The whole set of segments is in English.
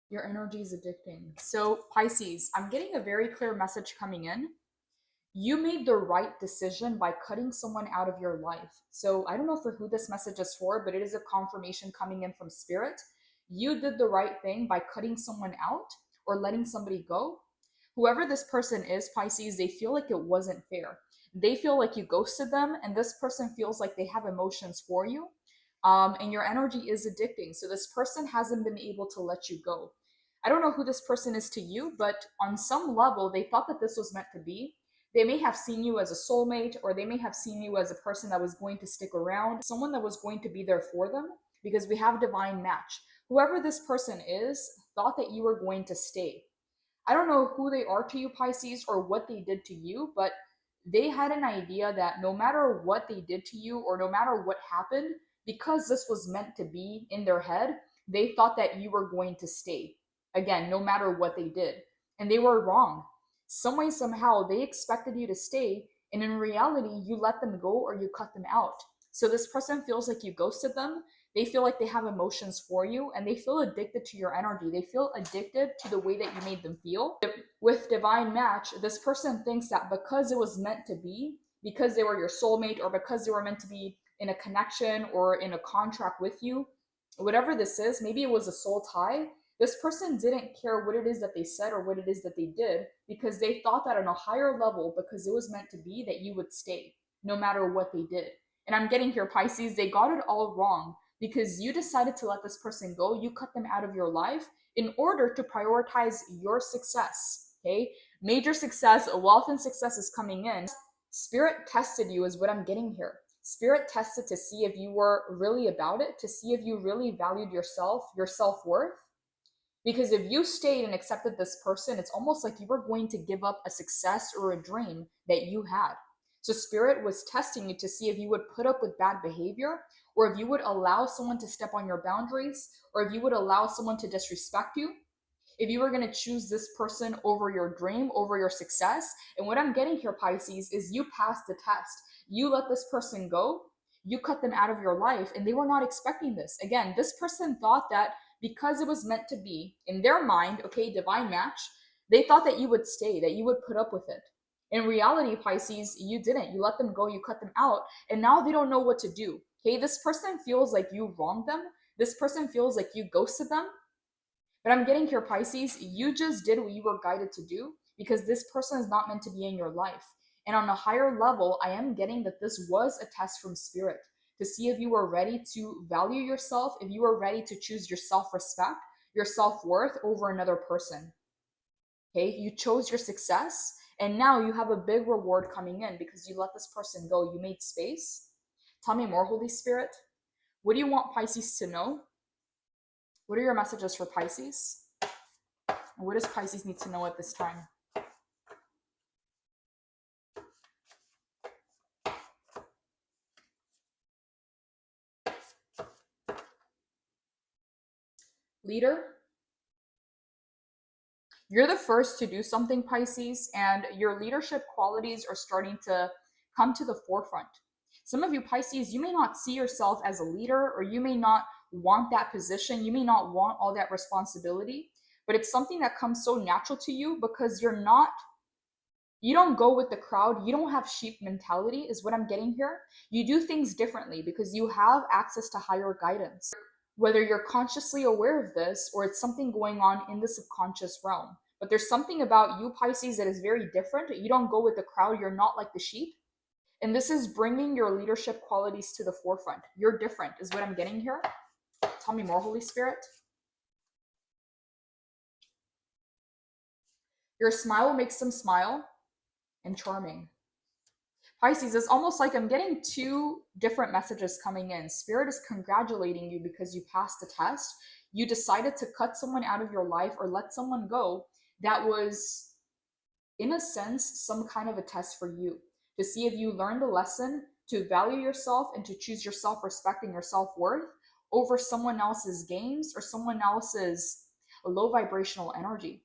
Your energy is addicting. So, Pisces, I'm getting a very clear message coming in. You made the right decision by cutting someone out of your life. So, I don't know for who this message is for, but it is a confirmation coming in from spirit. You did the right thing by cutting someone out or letting somebody go. Whoever this person is, Pisces, they feel like it wasn't fair. They feel like you ghosted them, and this person feels like they have emotions for you. And your energy is addicting. So this person hasn't been able to let you go. I don't know who this person is to you, but on some level, they thought that this was meant to be. They may have seen you as a soulmate, or they may have seen you as a person that was going to stick around, someone that was going to be there for them, because we have divine match. Whoever this person is thought that you were going to stay. I don't know who they are to you, Pisces, or what they did to you, but they had an idea that no matter what they did to you or no matter what happened, because this was meant to be in their head, they thought that you were going to stay. Again, no matter what they did. And they were wrong. Some way, somehow, they expected you to stay, and in reality, you let them go or you cut them out. So this person feels like you ghosted them. They feel like they have emotions for you, and they feel addicted to your energy. They feel addicted to the way that you made them feel. With divine match, this person thinks that because it was meant to be, because they were your soulmate, or because they were meant to be in a connection or in a contract with you, whatever this is, maybe it was a soul tie. This person didn't care what it is that they said or what it is that they did, because they thought that on a higher level, because it was meant to be, that you would stay no matter what they did. And I'm getting here, Pisces, they got it all wrong because you decided to let this person go. You cut them out of your life in order to prioritize your success. Okay, major success, wealth and success is coming in. Spirit tested you, is what I'm getting here. Spirit tested to see if you were really about it, to see if you really valued yourself, your self-worth. Because if you stayed and accepted this person, it's almost like you were going to give up a success or a dream that you had. So Spirit was testing you to see if you would put up with bad behavior, or if you would allow someone to step on your boundaries, or if you would allow someone to disrespect you, if you were going to choose this person over your dream, over your success. And what I'm getting here, Pisces, is you passed the test. You let this person go. You cut them out of your life, and they were not expecting this. Again, this person thought that because it was meant to be, in their mind, okay, divine match, they thought that you would stay, that you would put up with it. In reality, Pisces, you didn't. You let them go, you cut them out, and now they don't know what to do. Okay, this person feels like you wronged them. This person feels like you ghosted them. But I'm getting here, Pisces, you just did what you were guided to do, because this person is not meant to be in your life. And on a higher level, I am getting that this was a test from Spirit to see if you were ready to value yourself, if you were ready to choose your self-respect, your self-worth over another person. Okay, you chose your success, and now you have a big reward coming in because you let this person go. You made space. Tell me more, Holy Spirit. What do you want Pisces to know? What are your messages for Pisces? What does Pisces need to know at this time? Leader, you're the first to do something, Pisces, and your leadership qualities are starting to come to the forefront. Some of you, Pisces, you may not see yourself as a leader, or you may not want that position. You may not want all that responsibility, but it's something that comes so natural to you because you don't go with the crowd. You don't have sheep mentality, is what I'm getting here. You do things differently because you have access to higher guidance. Whether you're consciously aware of this or it's something going on in the subconscious realm. But there's something about you, Pisces, that is very different. You don't go with the crowd. You're not like the sheep. And this is bringing your leadership qualities to the forefront. You're different, is what I'm getting here. Tell me more, Holy Spirit. Your smile makes them smile, and charming. Pisces, it's almost like I'm getting two different messages coming in. Spirit is congratulating you because you passed the test. You decided to cut someone out of your life or let someone go that was, in a sense, some kind of a test for you to see if you learned the lesson to value yourself and to choose your self-respect and your self-worth over someone else's games or someone else's low vibrational energy.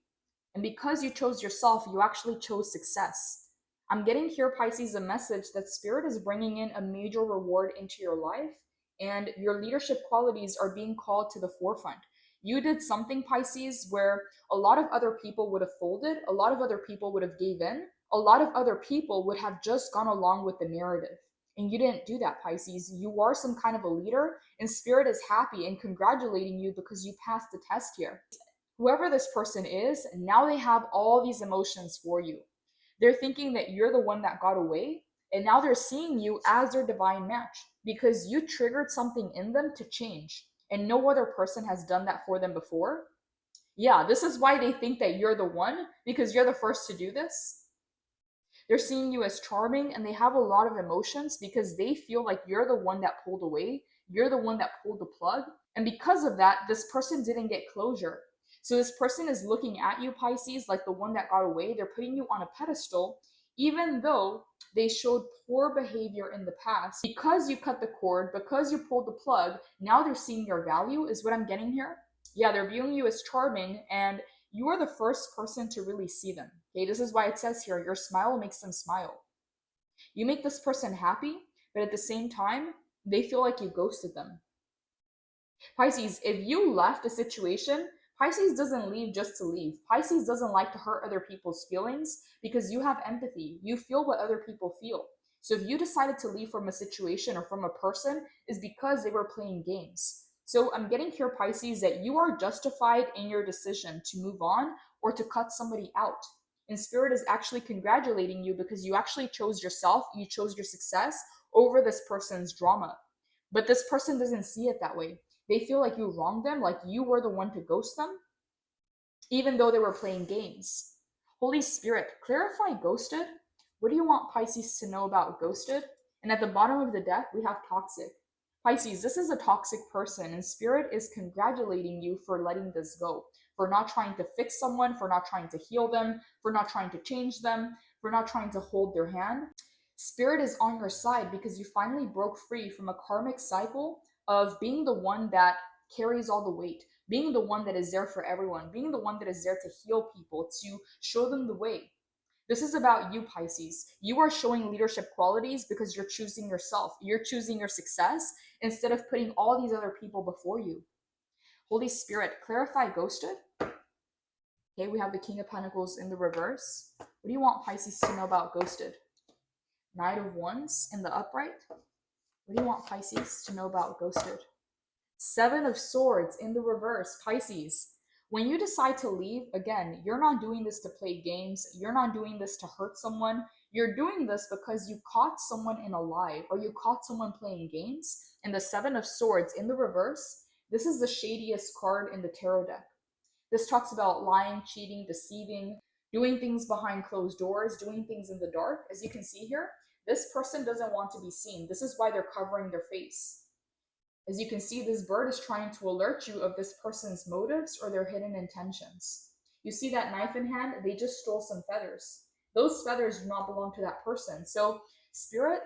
And because you chose yourself, you actually chose success. I'm getting here, Pisces, a message that Spirit is bringing in a major reward into your life, and your leadership qualities are being called to the forefront. You did something, Pisces, where a lot of other people would have folded, a lot of other people would have gave in, a lot of other people would have just gone along with the narrative. And you didn't do that, Pisces. You are some kind of a leader, and Spirit is happy and congratulating you because you passed the test here. Whoever this person is, now they have all these emotions for you. They're thinking that you're the one that got away, and now they're seeing you as their divine match because you triggered something in them to change, and no other person has done that for them before. Yeah, this is why they think that you're the one, because you're the first to do this. They're seeing you as charming, and they have a lot of emotions because they feel like you're the one that pulled away, you're the one that pulled the plug, and because of that, this person didn't get closure. So this person is looking at you, Pisces, like the one that got away. They're putting you on a pedestal, even though they showed poor behavior in the past. Because you cut the cord, because you pulled the plug, now they're seeing your value, is what I'm getting here. Yeah, they're viewing you as charming, and you are the first person to really see them. Okay, this is why it says here, your smile makes them smile. You make this person happy, but at the same time, they feel like you ghosted them. Pisces, if you left a situation, Pisces doesn't leave just to leave. Pisces doesn't like to hurt other people's feelings because you have empathy. You feel what other people feel. So if you decided to leave from a situation or from a person, is because they were playing games. So I'm getting here, Pisces, that you are justified in your decision to move on or to cut somebody out. And Spirit is actually congratulating you because you actually chose yourself, you chose your success over this person's drama. But this person doesn't see it that way. They feel like you wronged them, like you were the one to ghost them, even though they were playing games. Holy Spirit, clarify ghosted. What do you want Pisces to know about ghosted? And at the bottom of the deck, we have toxic. Pisces, this is a toxic person, and Spirit is congratulating you for letting this go, for not trying to fix someone, for not trying to heal them, for not trying to change them, for not trying to hold their hand. Spirit is on your side because you finally broke free from a karmic cycle of being the one that carries all the weight, being the one that is there for everyone, being the one that is there to heal people, to show them the way. This is about you, Pisces. You are showing leadership qualities because you're choosing yourself. You're choosing your success instead of putting all these other people before you. Holy Spirit, clarify ghosted. Okay, we have the King of Pentacles in the reverse. What do you want Pisces to know about ghosted? Knight of Wands in the upright. What do you want Pisces to know about ghosted? Seven of Swords in the reverse. Pisces, when you decide to leave, again, you're not doing this to play games. You're not doing this to hurt someone. You're doing this because you caught someone in a lie or you caught someone playing games. And the Seven of Swords in the reverse, this is the shadiest card in the tarot deck. This talks about lying, cheating, deceiving, doing things behind closed doors, doing things in the dark. As you can see here, this person doesn't want to be seen. This is why they're covering their face. As you can see, this bird is trying to alert you of this person's motives or their hidden intentions. You see that knife in hand? They just stole some feathers. Those feathers do not belong to that person. So Spirit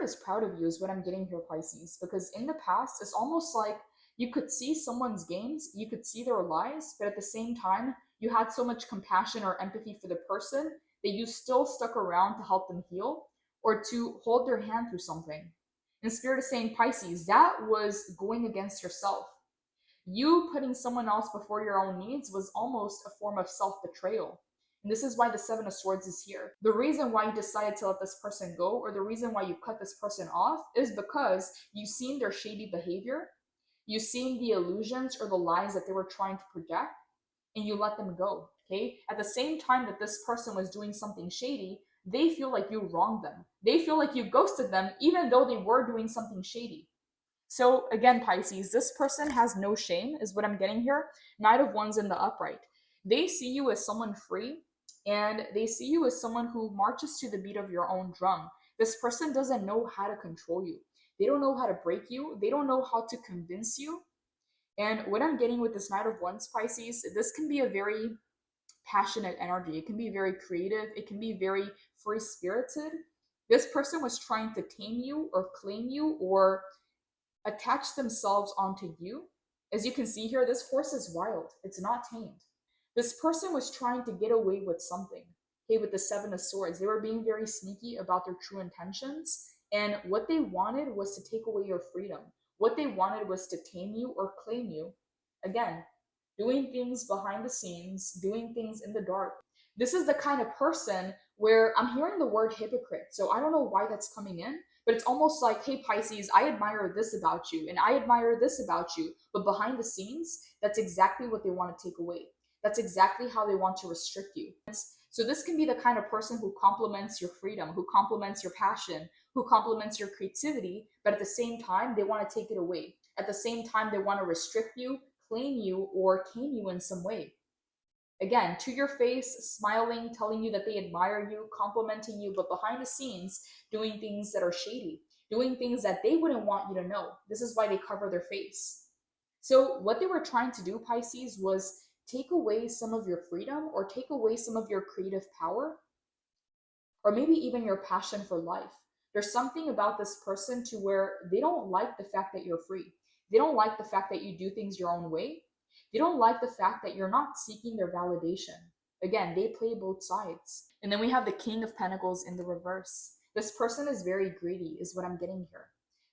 is proud of you is what I'm getting here, Pisces, because in the past, it's almost like you could see someone's games, you could see their lies, but at the same time, you had so much compassion or empathy for the person that you still stuck around to help them heal or to hold their hand through something. And Spirit is saying, Pisces, that was going against yourself. You putting someone else before your own needs was almost a form of self-betrayal. And this is why the Seven of Swords is here. The reason why you decided to let this person go, or the reason why you cut this person off, is because you've seen their shady behavior, you've seen the illusions or the lies that they were trying to project, and you let them go. Okay? At the same time that this person was doing something shady, they feel like you wronged them. They feel like you ghosted them, even though they were doing something shady. So again, Pisces, this person has no shame, is what I'm getting here. Knight of Wands in the upright. They see you as someone free, and they see you as someone who marches to the beat of your own drum. This person doesn't know how to control you. They don't know how to break you. They don't know how to convince you. And what I'm getting with this Knight of Wands, Pisces, this can be a very passionate energy. It can be very creative. It can be very free-spirited. This person was trying to tame you or claim you or attach themselves onto you. As you can see here, this horse is wild. It's not tamed. This person was trying to get away with something. Okay, with the Seven of Swords, they were being very sneaky about their true intentions. And what they wanted was to take away your freedom. What they wanted was to tame you or claim you. Again, doing things behind the scenes, doing things in the dark. This is the kind of person where I'm hearing the word hypocrite. So I don't know why that's coming in, but it's almost like, hey, Pisces, I admire this about you and I admire this about you. But behind the scenes, that's exactly what they want to take away. That's exactly how they want to restrict you. So this can be the kind of person who compliments your freedom, who compliments your passion, who compliments your creativity, but at the same time, they want to take it away. At the same time, they want to restrict you, claim you, or cane you in some way. Again, to your face, smiling, telling you that they admire you, complimenting you, but behind the scenes, doing things that are shady, doing things that they wouldn't want you to know. This is why they cover their face. So, what they were trying to do, Pisces, was take away some of your freedom or take away some of your creative power, or maybe even your passion for life. There's something about this person to where they don't like the fact that you're free. They don't like the fact that you do things your own way. They don't like the fact that you're not seeking their validation. Again, they play both sides. And then we have the King of Pentacles in the reverse. This person is very greedy, is what I'm getting here.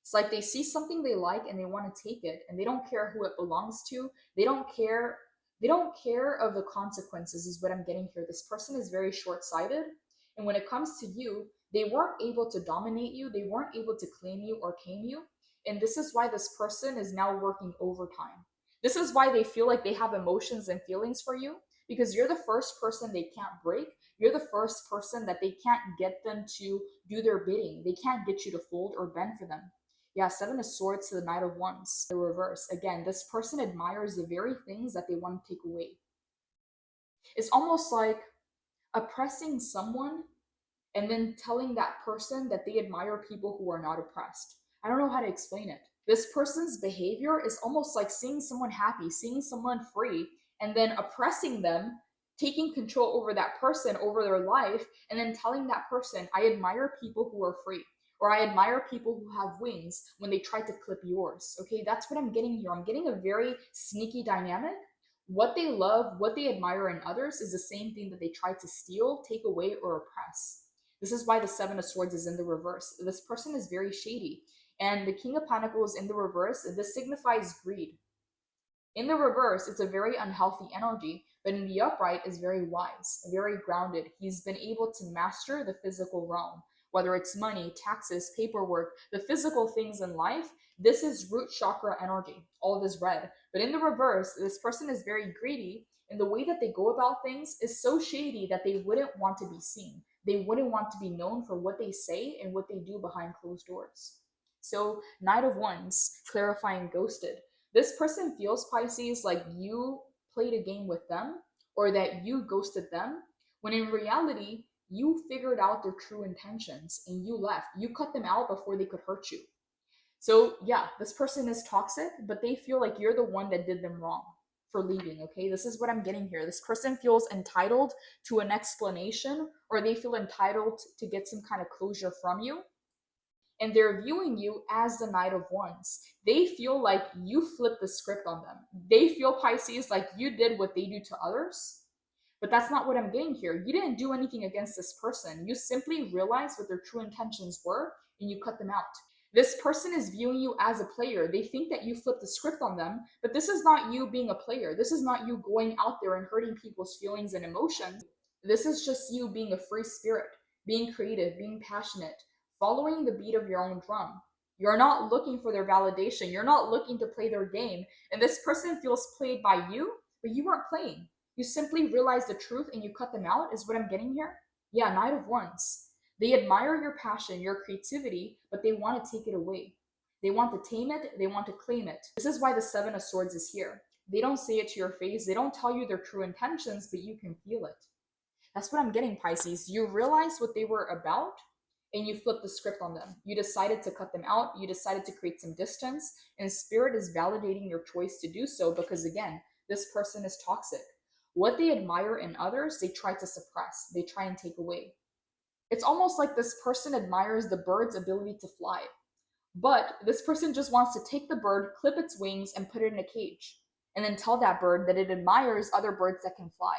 It's like they see something they like and they want to take it, and they don't care who it belongs to. They don't care. They don't care of the consequences, is what I'm getting here. This person is very short-sighted. And when it comes to you, they weren't able to dominate you. They weren't able to claim you or tame you. And this is why this person is now working overtime. This is why they feel like they have emotions and feelings for you, because you're the first person they can't break. You're the first person that they can't get them to do their bidding. They can't get you to fold or bend for them. Yeah, Seven of Swords to the Knight of Wands, the reverse. Again, this person admires the very things that they want to take away. It's almost like oppressing someone and then telling that person that they admire people who are not oppressed. I don't know how to explain it. This person's behavior is almost like seeing someone happy, seeing someone free, and then oppressing them, taking control over that person, over their life, and then telling that person, I admire people who are free, or I admire people who have wings when they try to clip yours. Okay, that's what I'm getting here. I'm getting a very sneaky dynamic. What they love, what they admire in others is the same thing that they try to steal, take away, or oppress. This is why the Seven of Swords is in the reverse. This person is very shady. And the King of Pentacles in the reverse, this signifies greed. In the reverse, it's a very unhealthy energy, but in the upright is very wise, very grounded. He's been able to master the physical realm, whether it's money, taxes, paperwork, the physical things in life. This is root chakra energy. All of this red. But in the reverse, this person is very greedy, and the way that they go about things is so shady that they wouldn't want to be seen. They wouldn't want to be known for what they say and what they do behind closed doors. So, Knight of Wands, clarifying ghosted. This person feels, Pisces, like you played a game with them or that you ghosted them, when in reality, you figured out their true intentions and you left. You cut them out before they could hurt you. So, yeah, this person is toxic, but they feel like you're the one that did them wrong for leaving, okay? This is what I'm getting here. This person feels entitled to an explanation, or they feel entitled to get some kind of closure from you, and they're viewing you as the Knight of Wands. They feel like you flipped the script on them. They feel, Pisces, like you did what they do to others. But that's not what I'm getting here. You didn't do anything against this person. You simply realized what their true intentions were and you cut them out. This person is viewing you as a player. They think that you flipped the script on them, but this is not you being a player. This is not you going out there and hurting people's feelings and emotions. This is just you being a free spirit, being creative, being passionate, following the beat of your own drum. You're not looking for their validation. You're not looking to play their game. And this person feels played by you, but you weren't playing. You simply realize the truth and you cut them out, is what I'm getting here. Yeah, Knight of Wands. They admire your passion, your creativity, but they want to take it away. They want to tame it. They want to claim it. This is why the Seven of Swords is here. They don't say it to your face. They don't tell you their true intentions, but you can feel it. That's what I'm getting, Pisces. You realize what they were about and you flipped the script on them. You decided to cut them out. You decided to create some distance, and Spirit is validating your choice to do so because, again, this person is toxic. What they admire in others, they try to suppress. They try and take away. It's almost like this person admires the bird's ability to fly, but this person just wants to take the bird, clip its wings, and put it in a cage, and then tell that bird that it admires other birds that can fly.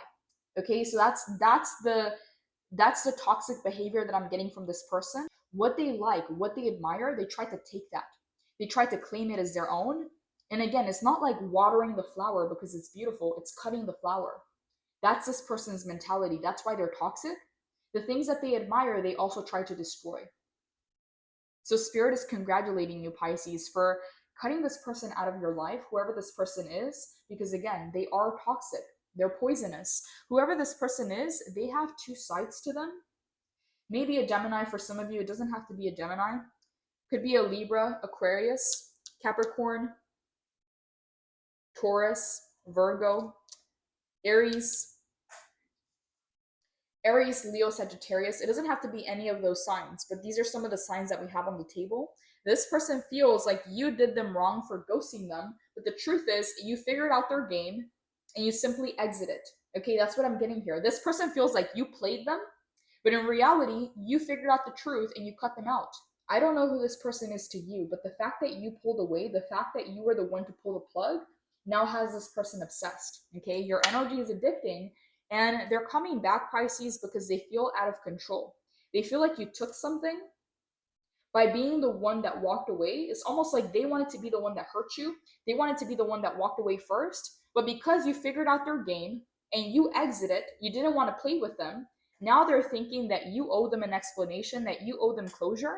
Okay, so that's the toxic behavior that I'm getting from this person. What they like, what they admire, they try to take that. They try to claim it as their own, And again, it's not like watering the flower because it's beautiful, it's cutting the flower. That's this person's mentality. That's why they're toxic. The things that they admire, they also try to destroy. So Spirit is congratulating you, Pisces, for cutting this person out of your life, whoever this person is, because again, they are toxic. They're poisonous. Whoever this person is, they have two sides to them. Maybe a Gemini for some of you. It doesn't have to be a Gemini. Could be a Libra, Aquarius, Capricorn, Taurus, Virgo, Aries, Leo, Sagittarius. It doesn't have to be any of those signs, but these are some of the signs that we have on the table. This person feels like you did them wrong for ghosting them, but the truth is you figured out their game and you simply exit it. Okay, that's what I'm getting here. This person feels like you played them, but in reality, you figured out the truth and you cut them out. I don't know who this person is to you, but the fact that you pulled away, the fact that you were the one to pull the plug, now has this person obsessed. Okay, your energy is addicting, and they're coming back, Pisces, because they feel out of control. They feel like you took something by being the one that walked away. It's almost like they wanted to be the one that hurt you. They wanted to be the one that walked away first, but because you figured out their game and you exited, you didn't want to play with them. Now they're thinking that you owe them an explanation, that you owe them closure.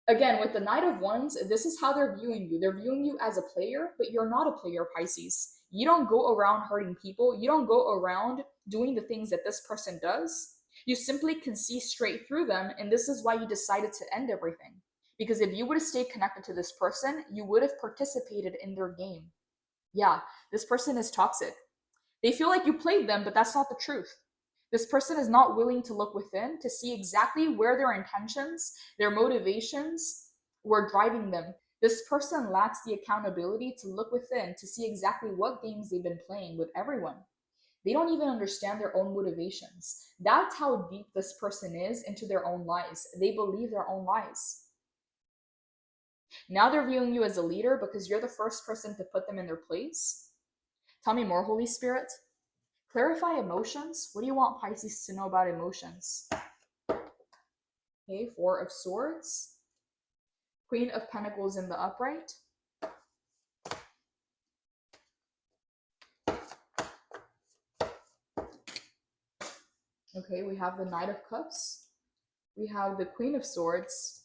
Again, with the Knight of Wands, this is how they're viewing you. They're viewing you as a player, but you're not a player, Pisces. You don't go around hurting people. You don't go around doing the things that this person does. You simply can see straight through them, and this is why you decided to end everything. Because if you would have stayed connected to this person, you would have participated in their game. Yeah, this person is toxic. They feel like you played them, but that's not the truth. This person is not willing to look within to see exactly where their intentions, their motivations were driving them. This person lacks the accountability to look within to see exactly what games they've been playing with everyone. They don't even understand their own motivations. That's how deep this person is into their own lies. They believe their own lies. Now they're viewing you as a leader because you're the first person to put them in their place. Tell me more, Holy Spirit. Clarify emotions. What do you want Pisces to know about emotions? Okay, Four of Swords. Queen of Pentacles in the upright. Okay, we have the Knight of Cups. We have the Queen of Swords.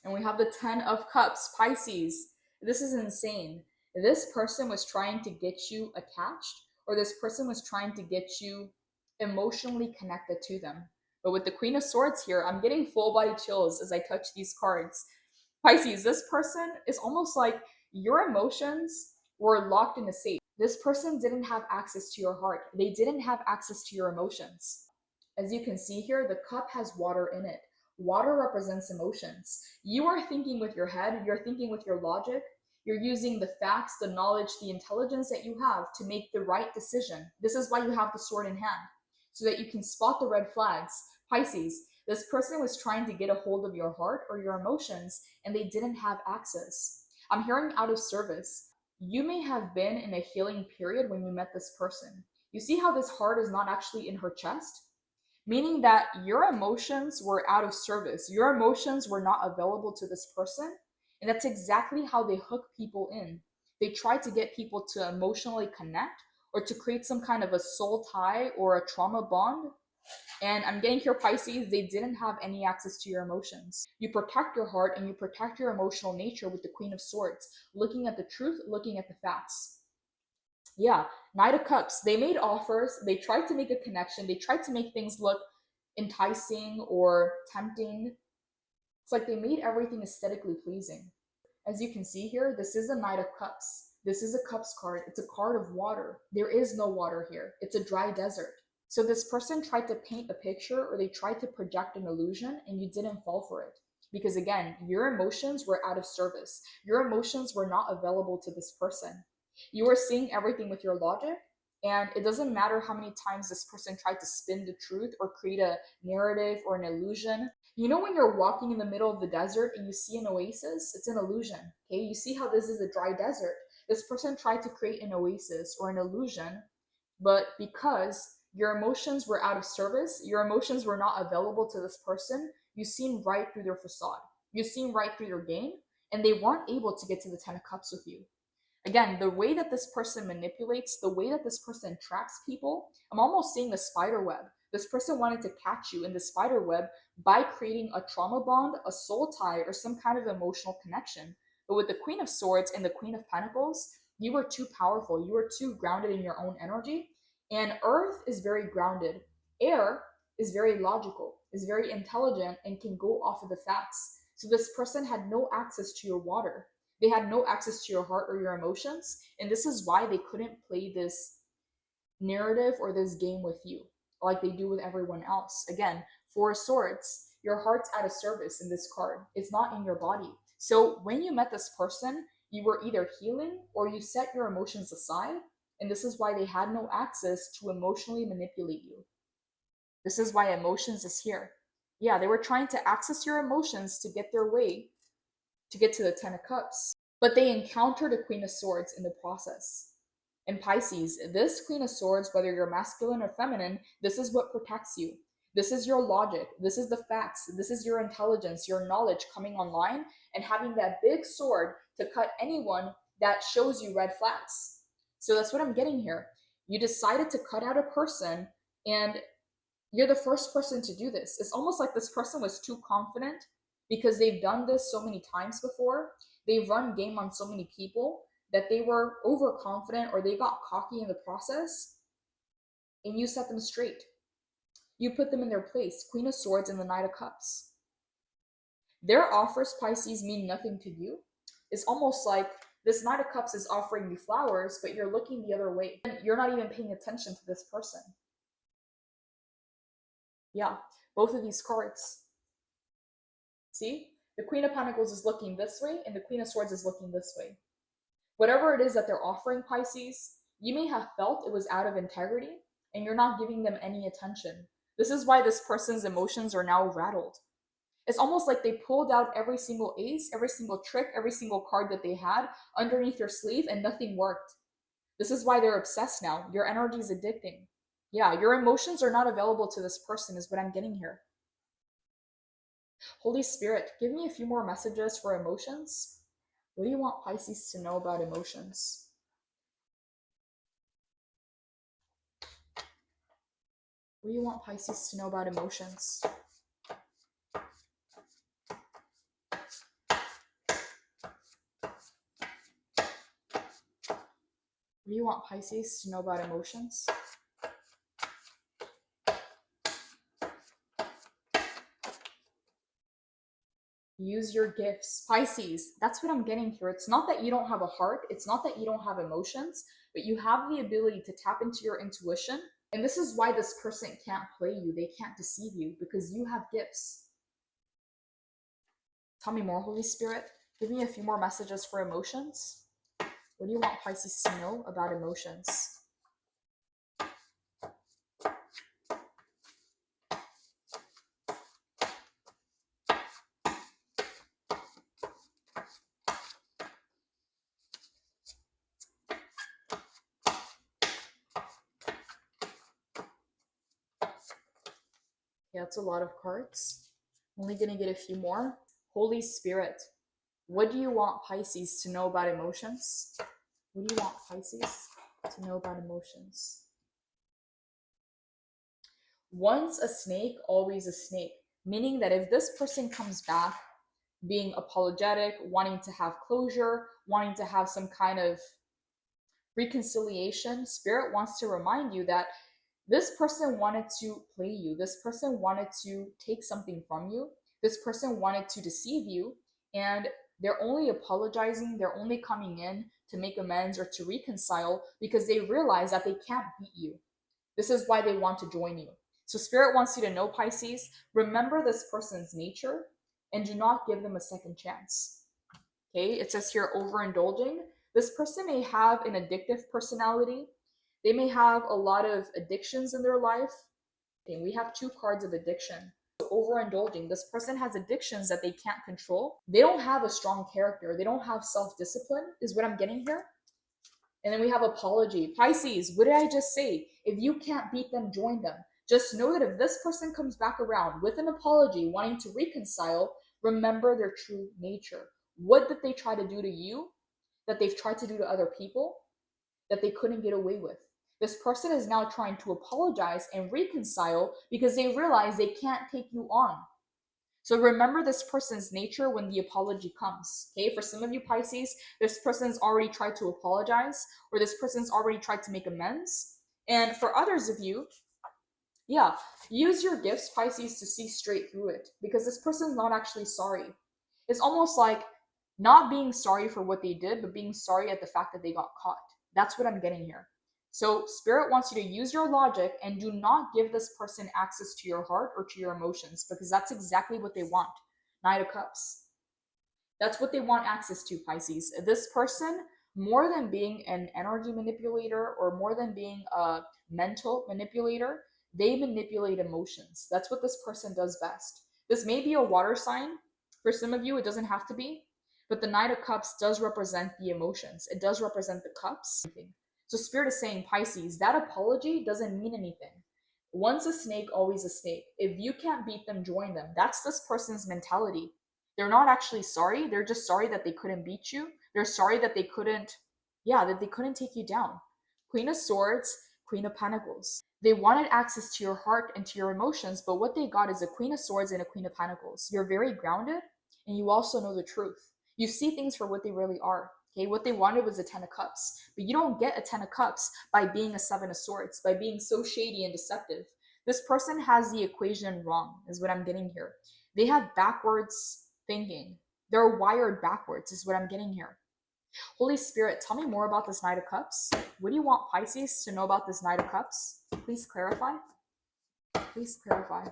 And we have the Ten of Cups. Pisces, this is insane. This person was trying to get you attached, or this person was trying to get you emotionally connected to them. But with the Queen of Swords here, I'm getting full body chills as I touch these cards. Pisces, this person is almost like your emotions were locked in a safe. This person didn't have access to your heart. They didn't have access to your emotions. As you can see here, the cup has water in it. Water represents emotions. You are thinking with your head, you're thinking with your logic, you're using the facts, the knowledge, the intelligence that you have to make the right decision. This is why you have the sword in hand, so that you can spot the red flags. Pisces, this person was trying to get a hold of your heart or your emotions, and they didn't have access. I'm hearing out of service. You may have been in a healing period when you met this person. You see how this heart is not actually in her chest? Meaning that your emotions were out of service. Your emotions were not available to this person. And that's exactly how they hook people in. They try to get people to emotionally connect or to create some kind of a soul tie or a trauma bond. And I'm getting here, Pisces, they didn't have any access to your emotions. You protect your heart and you protect your emotional nature with the Queen of Swords, looking at the truth, looking at the facts. Yeah, Knight of Cups. They made offers. They tried to make a connection. They tried to make things look enticing or tempting. It's like they made everything aesthetically pleasing. As you can see here, this is a Knight of Cups. This is a Cups card. It's a card of water. There is no water here. It's a dry desert. So this person tried to paint a picture or they tried to project an illusion and you didn't fall for it. Because again, your emotions were out of service. Your emotions were not available to this person. You are seeing everything with your logic, and it doesn't matter how many times this person tried to spin the truth or create a narrative or an illusion. You know when you're walking in the middle of the desert and you see an oasis? It's an illusion, okay? You see how this is a dry desert. This person tried to create an oasis or an illusion, but because your emotions were out of service, your emotions were not available to this person, you seen right through their facade. You seen right through their game, and they weren't able to get to the Ten of Cups with you. Again, the way that this person manipulates, the way that this person traps people, I'm almost seeing a spider web. This person wanted to catch you in the spider web by creating a trauma bond, a soul tie, or some kind of emotional connection. But with the Queen of Swords and the Queen of Pentacles, you were too powerful. You were too grounded in your own energy. And Earth is very grounded. Air is very logical, is very intelligent, and can go off of the facts. So this person had no access to your water. They had no access to your heart or your emotions. And this is why they couldn't play this narrative or this game with you like they do with everyone else. Again, Four of Swords, your heart's at a service in this card. It's not in your body. So when you met this person, you were either healing or you set your emotions aside. And this is why they had no access to emotionally manipulate you. This is why emotions is here. Yeah, they were trying to access your emotions to get their way, to get to the Ten of Cups. But they encountered a Queen of Swords in the process. And Pisces, this Queen of Swords, whether you're masculine or feminine, this is what protects you. This is your logic. This is the facts. This is your intelligence, your knowledge coming online and having that big sword to cut anyone that shows you red flags. So that's what I'm getting here. You decided to cut out a person and you're the first person to do this. It's almost like this person was too confident because they've done this so many times before. They've run game on so many people that they were overconfident or they got cocky in the process, and you set them straight. You put them in their place. Queen of Swords and the Knight of Cups. Their offers, Pisces, mean nothing to you. It's almost like this Knight of Cups is offering you flowers, but you're looking the other way. You're not even paying attention to this person. Yeah, both of these cards. See? The Queen of Pentacles is looking this way, and the Queen of Swords is looking this way. Whatever it is that they're offering, Pisces, you may have felt it was out of integrity, and you're not giving them any attention. This is why this person's emotions are now rattled. It's almost like they pulled out every single ace, every single trick, every single card that they had underneath their sleeve, and nothing worked. This is why they're obsessed now. Your energy is addicting. Yeah, your emotions are not available to this person is what I'm getting here. Holy Spirit, give me a few more messages for emotions. What do you want Pisces to know about emotions? What do you want Pisces to know about emotions? What do you want Pisces to know about emotions? Use your gifts. Pisces, that's what I'm getting here. It's not that you don't have a heart. It's not that you don't have emotions, but you have the ability to tap into your intuition. And this is why this person can't play you. They can't deceive you because you have gifts. Tell me more, Holy Spirit. Give me a few more messages for emotions. What do you want Pisces to know about emotions? Yeah, it's a lot of cards. I'm only going to get a few more. Holy Spirit, what do you want Pisces to know about emotions? What do you want Pisces to know about emotions? Once a snake, always a snake. Meaning that if this person comes back being apologetic, wanting to have closure, wanting to have some kind of reconciliation, Spirit wants to remind you that this person wanted to play you. This person wanted to take something from you. This person wanted to deceive you. And they're only apologizing. They're only coming in to make amends or to reconcile because they realize that they can't beat you. This is why they want to join you. So Spirit wants you to know, Pisces, remember this person's nature and do not give them a second chance. Okay, it says here overindulging. This person may have an addictive personality. They may have a lot of addictions in their life. And we have two cards of addiction. So overindulging. This person has addictions that they can't control. They don't have a strong character. They don't have self-discipline, is what I'm getting here. And then we have apology. Pisces, what did I just say? If you can't beat them, join them. Just know that if this person comes back around with an apology, wanting to reconcile, remember their true nature. What did they try to do to you? that they've tried to do to other people that they couldn't get away with. This person is now trying to apologize and reconcile because they realize they can't take you on. So remember this person's nature when the apology comes. Okay, for some of you Pisces, this person's already tried to apologize, or this person's already tried to make amends. And for others of you, yeah, use your gifts, Pisces, to see straight through it, because this person's not actually sorry. It's almost like not being sorry for what they did, but being sorry at the fact that they got caught. That's what I'm getting here. So Spirit wants you to use your logic and do not give this person access to your heart or to your emotions, because that's exactly what they want. Knight of Cups. That's what they want access to, Pisces. This person, more than being an energy manipulator or more than being a mental manipulator, they manipulate emotions. That's what this person does best. This may be a water sign. For some of you, it doesn't have to be. But the Knight of Cups does represent the emotions. It does represent the cups. So Spirit is saying, Pisces, that apology doesn't mean anything. Once a snake, always a snake. If you can't beat them, join them. That's this person's mentality. They're not actually sorry. They're just sorry that they couldn't beat you. They're sorry that they couldn't, yeah, that they couldn't take you down. Queen of Swords, Queen of Pentacles. They wanted access to your heart and to your emotions, but what they got is a Queen of Swords and a Queen of Pentacles. You're very grounded, and you also know the truth. You see things for what they really are. Okay, what they wanted was a 10 of Cups, but you don't get a 10 of Cups by being a 7 of Swords, by being so shady and deceptive. This person has the equation wrong, is what I'm getting here. They have backwards thinking. They're wired backwards, is what I'm getting here. Holy Spirit, tell me more about this Knight of Cups. What do you want Pisces to know about this Knight of Cups? Please clarify. Please clarify.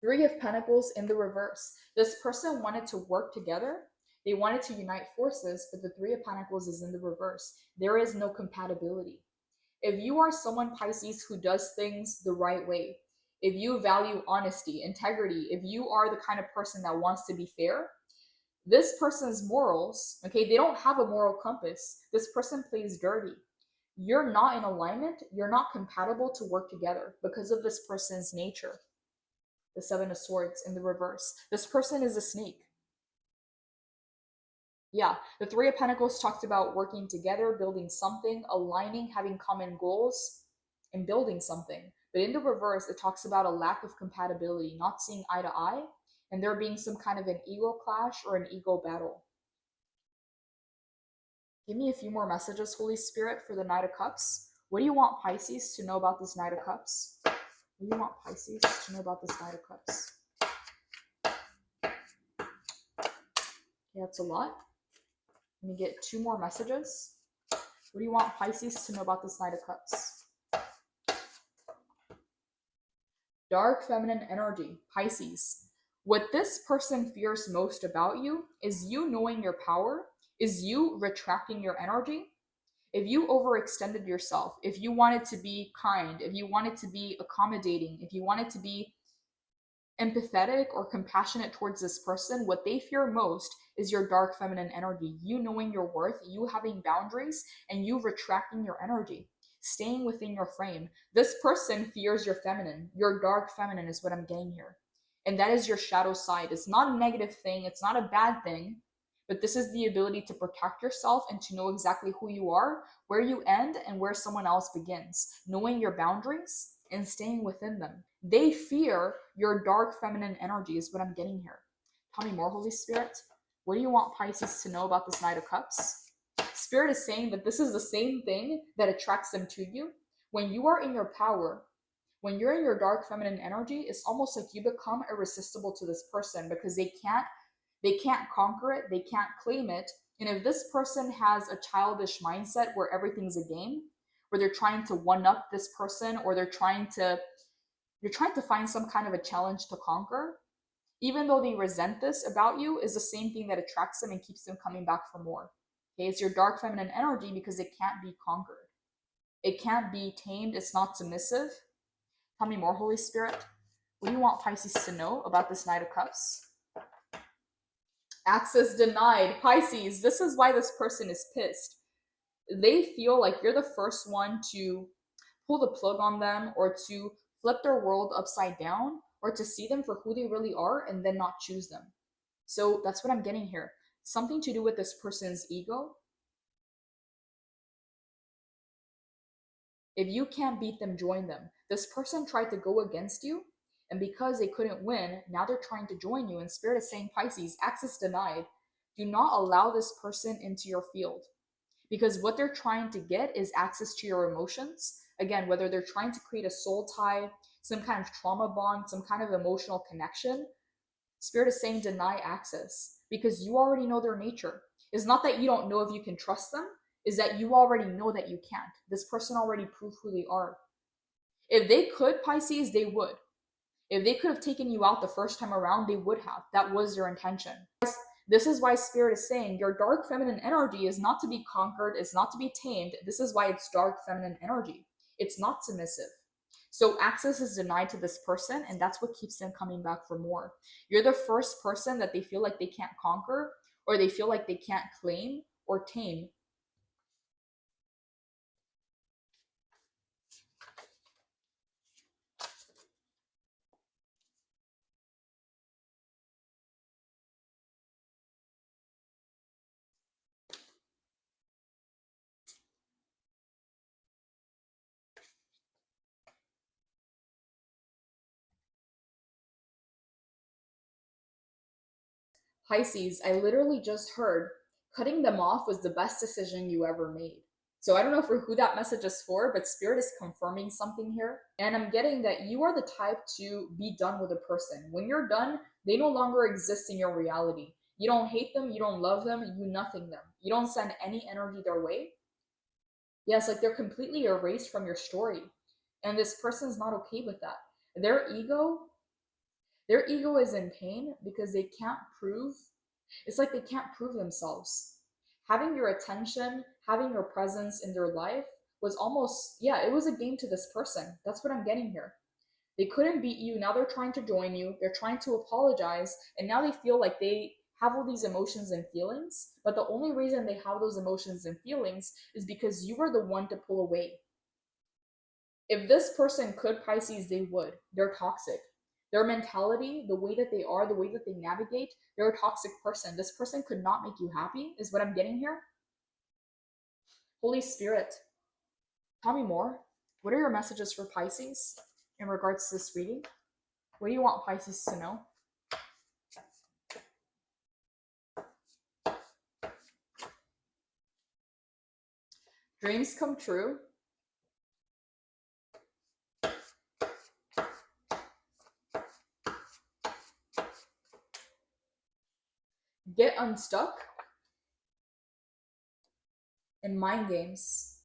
Three of Pentacles in the reverse. This person wanted to work together. They wanted to unite forces, but the Three of Pentacles is in the reverse. There is no compatibility. If you are someone, Pisces, who does things the right way, if you value honesty, integrity, if you are the kind of person that wants to be fair, this person's morals, okay, they don't have a moral compass. This person plays dirty. You're not in alignment. You're not compatible to work together because of this person's nature. The Seven of Swords in the reverse. This person is a snake. Yeah, the Three of Pentacles talked about working together, building something, aligning, having common goals, and building something. But in the reverse, it talks about a lack of compatibility, not seeing eye to eye, and there being some kind of an ego clash or an ego battle. Give me a few more messages, Holy Spirit, for the Knight of Cups. What do you want Pisces to know about this Knight of Cups? What do you want Pisces to know about this Knight of Cups? Okay, that's a lot. Let me get two more messages. What do you want Pisces to know about this Knight of Cups? Dark feminine energy, Pisces. What this person fears most about you is you knowing your power, is you retracting your energy. If you overextended yourself, if you wanted to be kind, if you wanted to be accommodating, if you wanted to be empathetic or compassionate towards this person, what they fear most is your dark feminine energy, you knowing your worth, you having boundaries, and you retracting your energy, staying within your frame. This person fears your feminine. Your dark feminine is what I'm getting here. And that is your shadow side. It's not a negative thing. It's not a bad thing. But this is the ability to protect yourself and to know exactly who you are, where you end, and where someone else begins. Knowing your boundaries and staying within them. They fear your dark feminine energy is what I'm getting here. Tell me more, Holy Spirit. What do you want Pisces to know about this Knight of Cups? Spirit is saying that this is the same thing that attracts them to you. When you are in your power, when you're in your dark feminine energy, it's almost like you become irresistible to this person because they can't conquer it, they can't claim it. And if this person has a childish mindset where everything's a game, where they're trying to one up this person, or you're trying to find some kind of a challenge to conquer, even though they resent this about you, is the same thing that attracts them and keeps them coming back for more. Okay, it's your dark feminine energy because it can't be conquered. It can't be tamed. It's not submissive. Tell me more, Holy Spirit. What do you want Pisces to know about this Knight of Cups? Access denied. Pisces, this is why this person is pissed. They feel like you're the first one to pull the plug on them, or to flip their world upside down, or to see them for who they really are and then not choose them. So that's what I'm getting here. Something to do with this person's ego. If you can't beat them, join them. This person tried to go against you, and because they couldn't win, now they're trying to join you. And Spirit is saying, Pisces, access denied. Do not allow this person into your field, because what they're trying to get is access to your emotions. Again, whether they're trying to create a soul tie, some kind of trauma bond, some kind of emotional connection, Spirit is saying deny access because you already know their nature. It's not that you don't know if you can trust them, is that you already know that you can't. This person already proved who they are. If they could, Pisces, they would. If they could have taken you out the first time around, they would have. That was their intention. This is why Spirit is saying your dark feminine energy is not to be conquered, it's not to be tamed. This is why it's dark feminine energy. It's not submissive. So access is denied to this person, and that's what keeps them coming back for more. You're the first person that they feel like they can't conquer, or they feel like they can't claim or tame. Pisces, I literally just heard cutting them off was the best decision you ever made. So I don't know for who that message is for, but Spirit is confirming something here. And I'm getting that you are the type to be done with a person. When you're done, they no longer exist in your reality. You don't hate them, you don't love them, you nothing them. You don't send any energy their way. Yes, like they're completely erased from your story. And this person's not okay with that. Their ego, their ego is in pain because they can't prove, it's like they can't prove themselves. Having your attention, having your presence in their life was almost, yeah, it was a game to this person. That's what I'm getting here. They couldn't beat you. Now they're trying to join you. They're trying to apologize. And now they feel like they have all these emotions and feelings. But the only reason they have those emotions and feelings is because you were the one to pull away. If this person could, Pisces, they would. They're toxic. Their mentality, the way that they are, the way that they navigate, they're a toxic person. This person could not make you happy, is what I'm getting here. Holy Spirit, tell me more. What are your messages for Pisces in regards to this reading? What do you want Pisces to know? Dreams come true. Get unstuck. And mind games.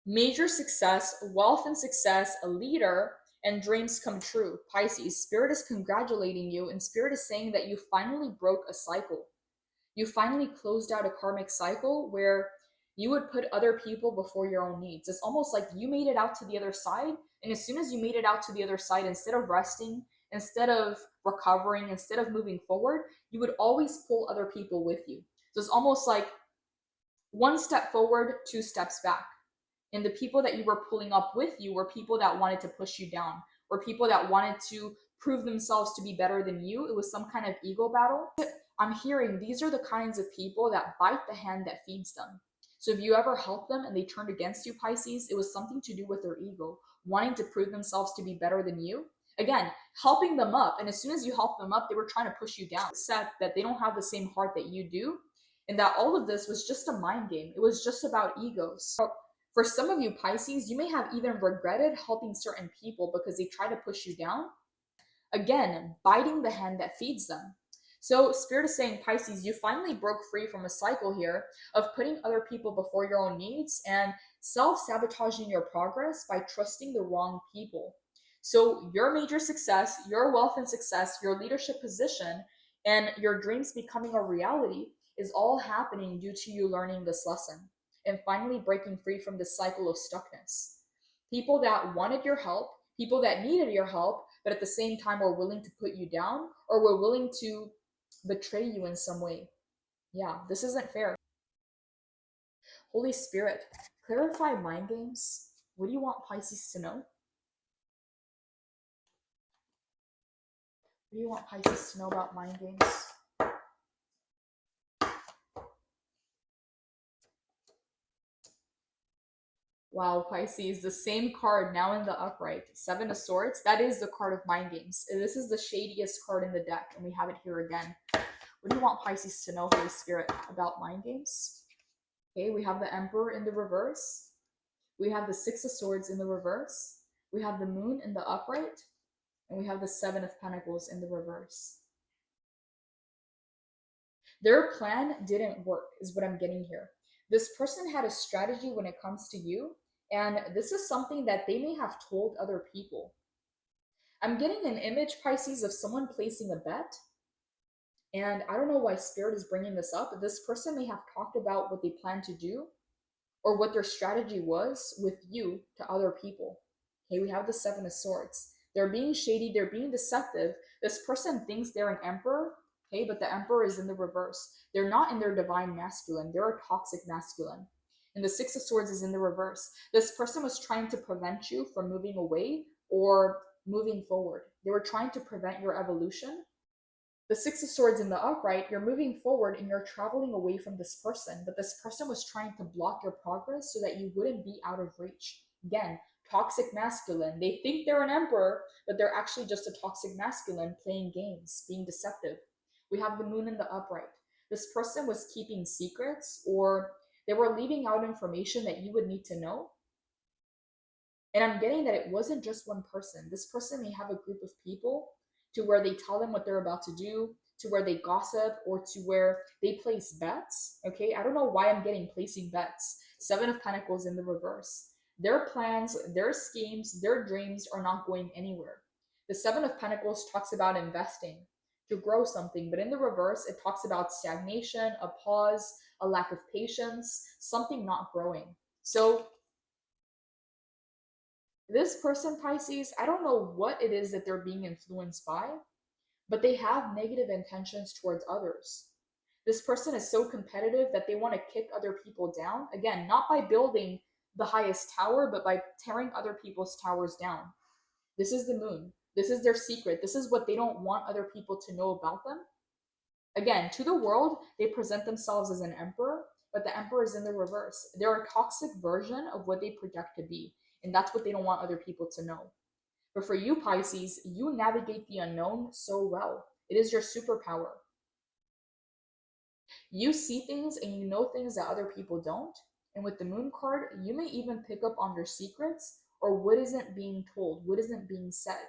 Major success, wealth and success, a leader, and dreams come true. Pisces, Spirit is congratulating you, and Spirit is saying that you finally broke a cycle. You finally closed out a karmic cycle where you would put other people before your own needs. It's almost like you made it out to the other side, and as soon as you made it out to the other side, instead of resting, instead of recovering, instead of moving forward, you would always pull other people with you. So it's almost like one step forward, two steps back. And the people that you were pulling up with you were people that wanted to push you down, or people that wanted to prove themselves to be better than you. It was some kind of ego battle. I'm hearing these are the kinds of people that bite the hand that feeds them. So if you ever help them and they turned against you, Pisces, it was something to do with their ego, wanting to prove themselves to be better than you. Again, helping them up. And as soon as you help them up, they were trying to push you down. Except that they don't have the same heart that you do. And that all of this was just a mind game. It was just about egos. For some of you, Pisces, you may have even regretted helping certain people because they try to push you down. Again, biting the hand that feeds them. So Spirit is saying, Pisces, you finally broke free from a cycle here of putting other people before your own needs and self-sabotaging your progress by trusting the wrong people. So your major success, your wealth and success, your leadership position, and your dreams becoming a reality is all happening due to you learning this lesson and finally breaking free from this cycle of stuckness. People that wanted your help, people that needed your help, but at the same time were willing to put you down or were willing to betray you in some way. Yeah, this isn't fair. Holy Spirit, clarify mind games. What do you want Pisces to know? What do you want Pisces to know about mind games? Wow, Pisces, the same card now in the upright. Seven of Swords. That is the card of mind games. This is the shadiest card in the deck, and we have it here again. What do you want Pisces to know, Holy Spirit, about mind games? Okay, we have the Emperor in the reverse. We have the Six of Swords in the reverse. We have the Moon in the upright. And we have the Seven of Pentacles in the reverse. Their plan didn't work, is what I'm getting here. This person had a strategy when it comes to you, and this is something that they may have told other people. I'm getting an image, Pisces, of someone placing a bet, and I don't know why Spirit is bringing this up. This person may have talked about what they plan to do or what their strategy was with you to other people. Okay, we have the Seven of Swords. They're being shady, they're being deceptive. This person thinks they're an emperor, okay, but the emperor is in the reverse. They're not in their divine masculine, they're a toxic masculine. And the Six of Swords is in the reverse. This person was trying to prevent you from moving away or moving forward. They were trying to prevent your evolution. The Six of Swords in the upright, you're moving forward and you're traveling away from this person, but this person was trying to block your progress so that you wouldn't be out of reach. Again, toxic masculine. They think they're an emperor, but they're actually just a toxic masculine playing games, being deceptive. We have the Moon in the upright. This person was keeping secrets, or they were leaving out information that you would need to know. And I'm getting that it wasn't just one person. This person may have a group of people to where they tell them what they're about to do, to where they gossip, or to where they place bets. Okay, I don't know why I'm getting placing bets. Seven of Pentacles in the reverse. Their plans, their schemes, their dreams are not going anywhere. The Seven of Pentacles talks about investing to grow something, but in the reverse, it talks about stagnation, a pause, a lack of patience, something not growing. So this person, Pisces, I don't know what it is that they're being influenced by, but they have negative intentions towards others. This person is so competitive that they want to kick other people down. Again, not by building the highest tower, but by tearing other people's towers down. This is the Moon. This is their secret. This is what they don't want other people to know about them. Again, to the world, they present themselves as an emperor, but the emperor is in the reverse. They're a toxic version of what they project to be, and that's what they don't want other people to know. But for you, Pisces, you navigate the unknown so well. It is your superpower. You see things and you know things that other people don't. And with the Moon card, you may even pick up on their secrets or what isn't being told, what isn't being said.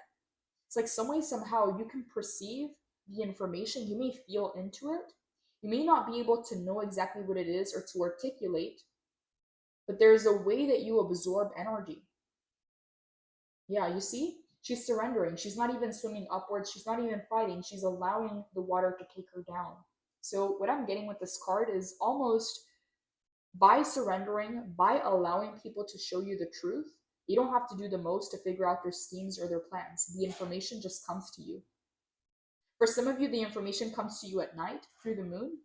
It's like some way, somehow, you can perceive the information, you may feel into it. You may not be able to know exactly what it is or to articulate, but there's a way that you absorb energy. Yeah, you see? She's surrendering. She's not even swimming upwards. She's not even fighting. She's allowing the water to take her down. So, what I'm getting with this card is almost by surrendering, by allowing people to show you the truth, you don't have to do the most to figure out their schemes or their plans. The information just comes to you. For some of you, the information comes to you at night through the Moon.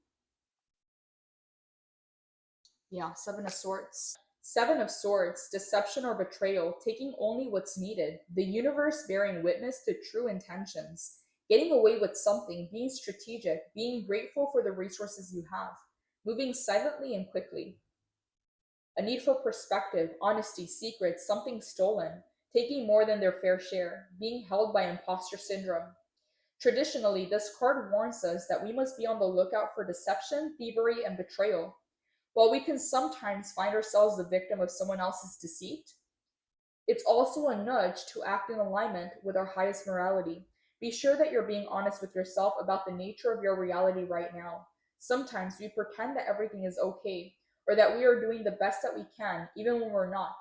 Yeah, Seven of Swords. Seven of Swords, deception or betrayal, taking only what's needed, the universe bearing witness to true intentions, getting away with something, being strategic, being grateful for the resources you have, moving silently and quickly. A need for perspective, honesty, secrets, something stolen, taking more than their fair share, being held by imposter syndrome. Traditionally, this card warns us that we must be on the lookout for deception, thievery, and betrayal. While we can sometimes find ourselves the victim of someone else's deceit, it's also a nudge to act in alignment with our highest morality. Be sure that you're being honest with yourself about the nature of your reality right now. Sometimes we pretend that everything is okay, or that we are doing the best that we can, even when we're not.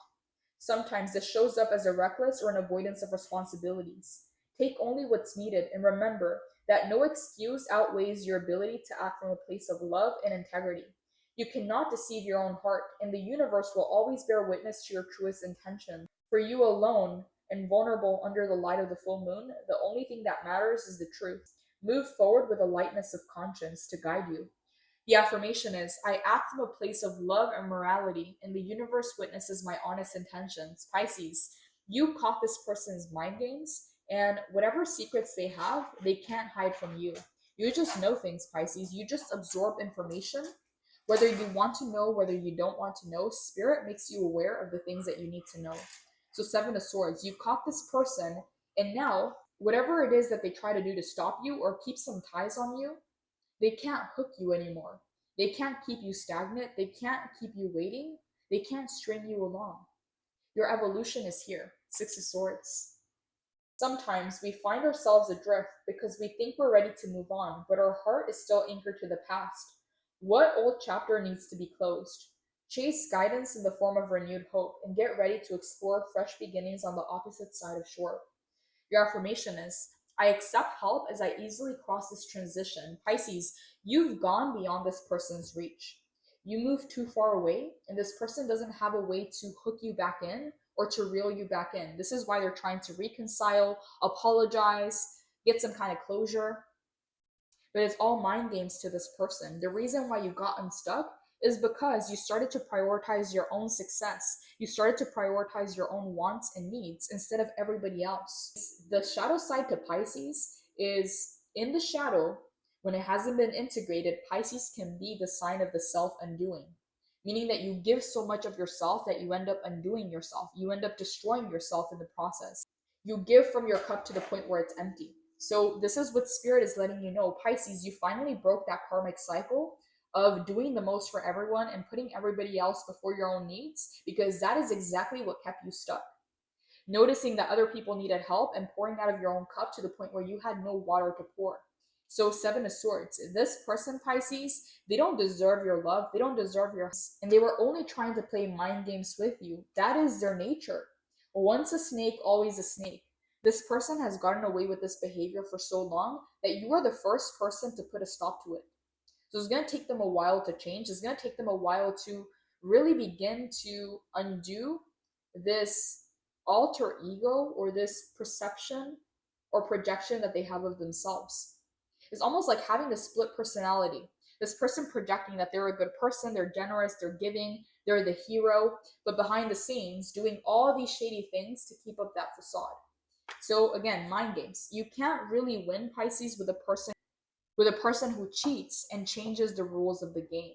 Sometimes this shows up as a reckless or an avoidance of responsibilities. Take only what's needed and remember that no excuse outweighs your ability to act from a place of love and integrity. You cannot deceive your own heart, and the universe will always bear witness to your truest intentions. For you alone and vulnerable under the light of the full moon, the only thing that matters is the truth. Move forward with a lightness of conscience to guide you. The affirmation is, I act from a place of love and morality, and the universe witnesses my honest intentions. Pisces, you caught this person's mind games, and whatever secrets they have, they can't hide from you. You just know things, Pisces. You just absorb information. Whether you want to know, whether you don't want to know, Spirit makes you aware of the things that you need to know. So, Seven of Swords, you caught this person, and now, whatever it is that they try to do to stop you or keep some ties on you, they can't hook you anymore. They can't keep you stagnant. They can't keep you waiting. They can't string you along. Your evolution is here. Six of Swords. Sometimes we find ourselves adrift because we think we're ready to move on, but our heart is still anchored to the past. What old chapter needs to be closed? Chase guidance in the form of renewed hope and get ready to explore fresh beginnings on the opposite side of shore. Your affirmation is, I accept help as I easily cross this transition. Pisces, you've gone beyond this person's reach. You move too far away, and this person doesn't have a way to hook you back in or to reel you back in. This is why they're trying to reconcile, apologize, get some kind of closure. But it's all mind games to this person. The reason why you got unstuck is because you started to prioritize your own success. You started to prioritize your own wants and needs instead of everybody else. The shadow side to Pisces is in the shadow. When it hasn't been integrated, Pisces can be the sign of the self undoing, meaning that you give so much of yourself that you end up undoing yourself. You end up destroying yourself in the process. You give from your cup to the point where it's empty. So this is what Spirit is letting you know. Pisces, you finally broke that karmic cycle of doing the most for everyone and putting everybody else before your own needs, because that is exactly what kept you stuck. Noticing that other people needed help and pouring out of your own cup to the point where you had no water to pour. So Seven of Swords, this person, Pisces, they don't deserve your love. They don't deserve your, and they were only trying to play mind games with you. That is their nature. Once a snake, always a snake. This person has gotten away with this behavior for so long that you are the first person to put a stop to it. So it's going to take them a while to change. It's going to take them a while to really begin to undo this alter ego or this perception or projection that they have of themselves. It's almost like having a split personality. This person projecting that they're a good person, they're generous, they're giving, they're the hero, but behind the scenes doing all these shady things to keep up that facade. So again, mind games. You can't really win, Pisces, with a person who cheats and changes the rules of the game.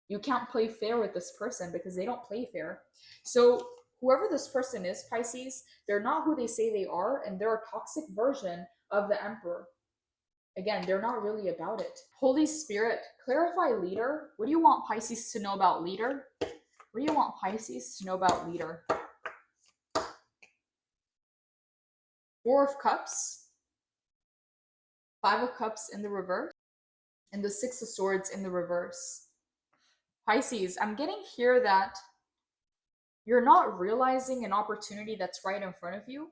You can't play fair with this person because they don't play fair. So whoever this person is, Pisces, they're not who they say they are, and they're a toxic version of the Emperor. Again, they're not really about it. Holy Spirit, clarify leader. What do you want Pisces to know about leader? What do you want Pisces to know about leader? Four of Cups, Five of Cups in the reverse, and the Six of Swords in the reverse. Pisces, I'm getting here that you're not realizing an opportunity that's right in front of you.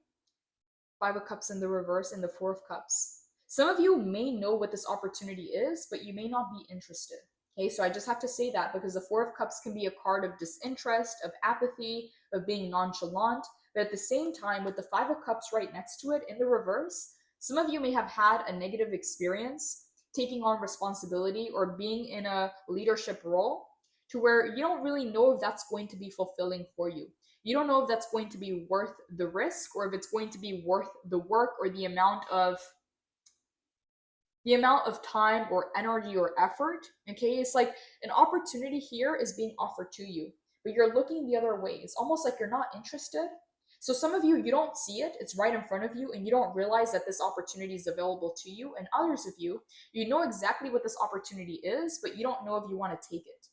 Five of Cups in the reverse and the Four of Cups. Some of you may know what this opportunity is, but you may not be interested. Okay, so I just have to say that because the Four of Cups can be a card of disinterest, of apathy, of being nonchalant. But at the same time, with the Five of Cups right next to it in the reverse, some of you may have had a negative experience taking on responsibility or being in a leadership role to where you don't really know if that's going to be fulfilling for you. You don't know if that's going to be worth the risk or if it's going to be worth the work or the amount of time or energy or effort. Okay, it's like an opportunity here is being offered to you, but you're looking the other way. It's almost like you're not interested. So some of you, you don't see it, it's right in front of you, and you don't realize that this opportunity is available to you. And others of you, you know exactly what this opportunity is, but you don't know if you want to take it.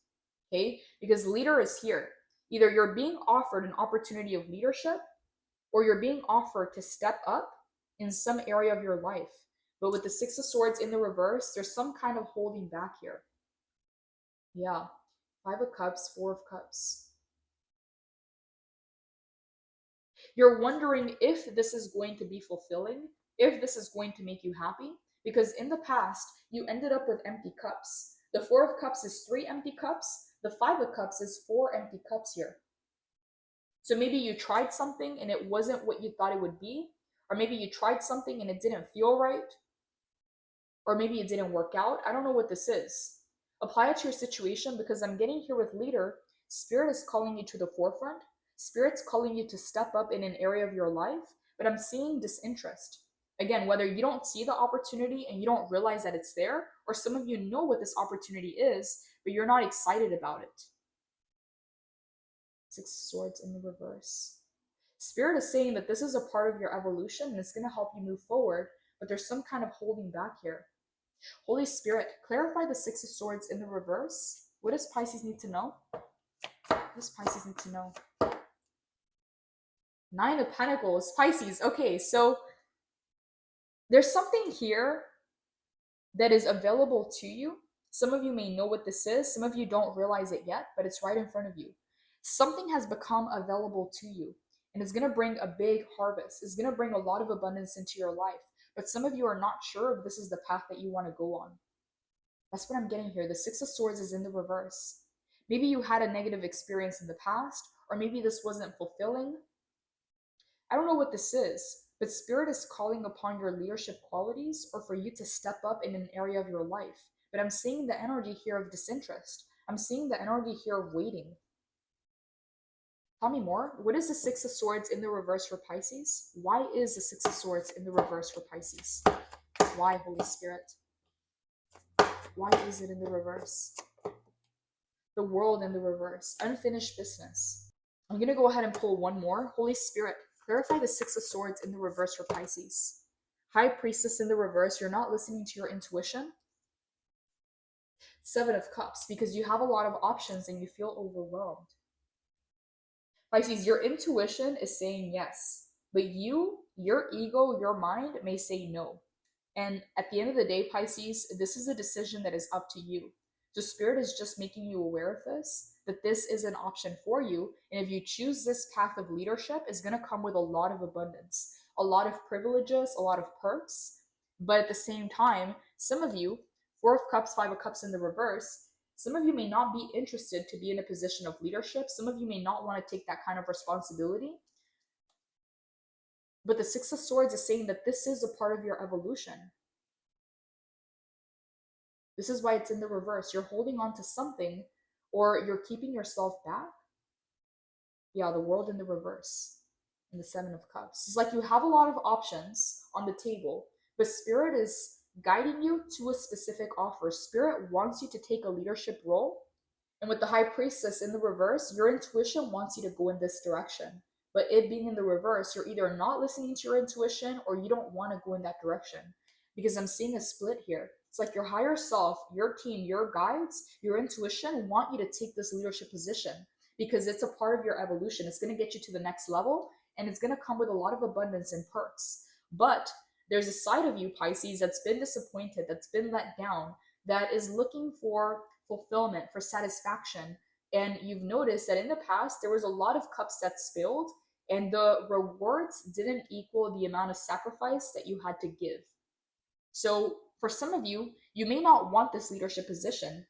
Okay, because leader is here. Either you're being offered an opportunity of leadership or you're being offered to step up in some area of your life. But with the Six of Swords in the reverse, there's some kind of holding back here. Yeah. Five of Cups, Four of Cups. You're wondering if this is going to be fulfilling, if this is going to make you happy, because in the past, you ended up with empty cups. The Four of Cups is 3 empty cups. The Five of Cups is 4 empty cups here. So maybe you tried something and it wasn't what you thought it would be, or maybe you tried something and it didn't feel right, or maybe it didn't work out. I don't know what this is. Apply it to your situation, because I'm getting here with leader. Spirit is calling you to the forefront. Spirit's calling you to step up in an area of your life, but I'm seeing disinterest. Again, whether you don't see the opportunity and you don't realize that it's there, or some of you know what this opportunity is, but you're not excited about it. Six of Swords in the reverse. Spirit is saying that this is a part of your evolution and it's going to help you move forward, but there's some kind of holding back here. Holy Spirit, clarify the Six of Swords in the reverse. What does Pisces need to know? What does Pisces need to know? Nine of Pentacles, Pisces. Okay, so there's something here that is available to you. Some of you may know what this is. Some of you don't realize it yet, but it's right in front of you. Something has become available to you, and it's going to bring a big harvest. It's going to bring a lot of abundance into your life. But some of you are not sure if this is the path that you want to go on. That's what I'm getting here. The Six of Swords is in the reverse. Maybe you had a negative experience in the past, or maybe this wasn't fulfilling. I don't know what this is, but Spirit is calling upon your leadership qualities or for you to step up in an area of your life. But I'm seeing the energy here of disinterest. I'm seeing the energy here of waiting. Tell me more. What is the Six of Swords in the reverse for Pisces? Why is the Six of Swords in the reverse for Pisces? Why, Holy Spirit? Why is it in the reverse? The World in the reverse. Unfinished business. I'm going to go ahead and pull one more. Holy Spirit, clarify the Six of Swords in the reverse for Pisces. High Priestess in the reverse. You're not listening to your intuition. Seven of Cups, because you have a lot of options and you feel overwhelmed. Pisces, your intuition is saying yes, but your ego, your mind may say no. And at the end of the day, Pisces, this is a decision that is up to you. So Spirit is just making you aware of this, that this is an option for you. And if you choose this path of leadership, it's going to come with a lot of abundance, a lot of privileges, a lot of perks. But at the same time, some of you, Four of Cups, Five of Cups in the reverse, some of you may not be interested to be in a position of leadership. Some of you may not want to take that kind of responsibility. But the Six of Swords is saying that this is a part of your evolution. This is why it's in the reverse. You're holding on to something, or you're keeping yourself back. Yeah, the World in the reverse. And the Seven of Cups. It's like you have a lot of options on the table, but Spirit is guiding you to a specific offer. Spirit wants you to take a leadership role. And with the High Priestess in the reverse, your intuition wants you to go in this direction. But it being in the reverse, you're either not listening to your intuition or you don't want to go in that direction. Because I'm seeing a split here. It's like your higher self, your team, your guides, your intuition want you to take this leadership position because it's a part of your evolution. It's going to get you to the next level and it's going to come with a lot of abundance and perks. But there's a side of you, Pisces, that's been disappointed, that's been let down, that is looking for fulfillment, for satisfaction. And you've noticed that in the past, there was a lot of cups that spilled and the rewards didn't equal the amount of sacrifice that you had to give. So for some of you, you may not want this leadership position.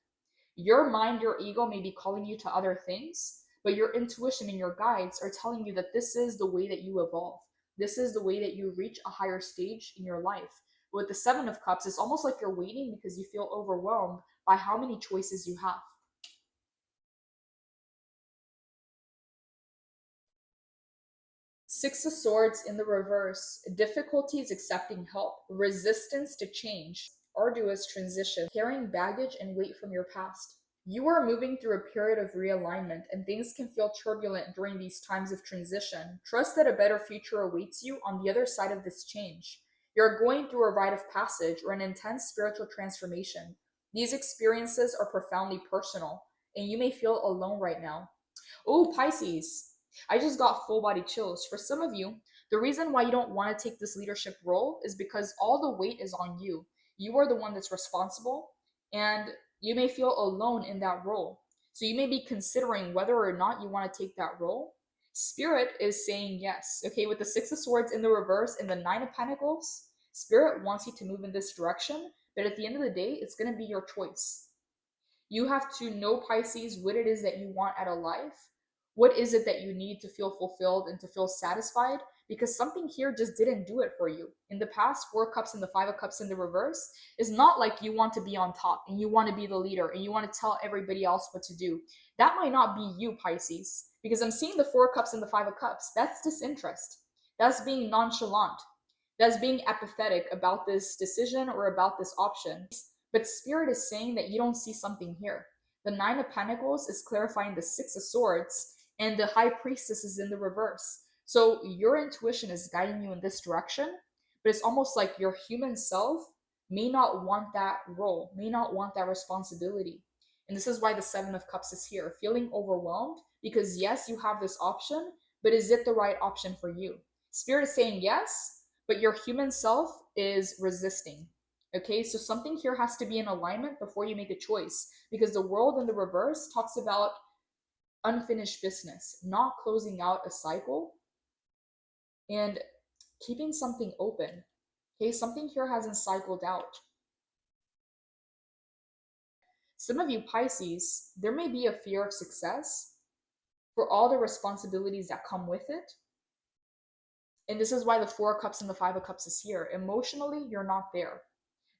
Your mind, your ego may be calling you to other things, but your intuition and your guides are telling you that this is the way that you evolve. This is the way that you reach a higher stage in your life. With the Seven of Cups, it's almost like you're waiting because you feel overwhelmed by how many choices you have. Six of Swords in the reverse. Difficulties accepting help. Resistance to change. Arduous transition. Carrying baggage and weight from your past. You are moving through a period of realignment and things can feel turbulent during these times of transition. Trust that a better future awaits you on the other side of this change. You're going through a rite of passage or an intense spiritual transformation. These experiences are profoundly personal and you may feel alone right now. Oh, Pisces. I just got full body chills. For some of you, the reason why you don't want to take this leadership role is because all the weight is on you. You are the one that's responsible, and you may feel alone in that role. So you may be considering whether or not you want to take that role. Spirit is saying yes. Okay, with the Six of Swords in the reverse and the Nine of Pentacles, Spirit wants you to move in this direction, but at the end of the day, it's going to be your choice. You have to know, Pisces, what it is that you want out of life. What is it that you need to feel fulfilled and to feel satisfied? because something here just didn't do it for you. In the past, Four of Cups and the Five of Cups in the reverse is not like you want to be on top and you want to be the leader and you want to tell everybody else what to do. That might not be you, Pisces, because I'm seeing the Four of Cups and the Five of Cups. That's disinterest. That's being nonchalant. That's being apathetic about this decision or about this option. But Spirit is saying that you don't see something here. The Nine of Pentacles is clarifying the Six of Swords, and the High Priestess is in the reverse. So your intuition is guiding you in this direction, but it's almost like your human self may not want that role, may not want that responsibility. And this is why the Seven of Cups is here, feeling overwhelmed because yes, you have this option, but is it the right option for you? Spirit is saying yes, but your human self is resisting. Okay, so something here has to be in alignment before you make a choice, because the World in the reverse talks about unfinished business, not closing out a cycle and keeping something open. Okay, something here hasn't cycled out. Some of you Pisces, there may be a fear of success for all the responsibilities that come with it. And this is why the Four of Cups and the Five of Cups is here. Emotionally, you're not there.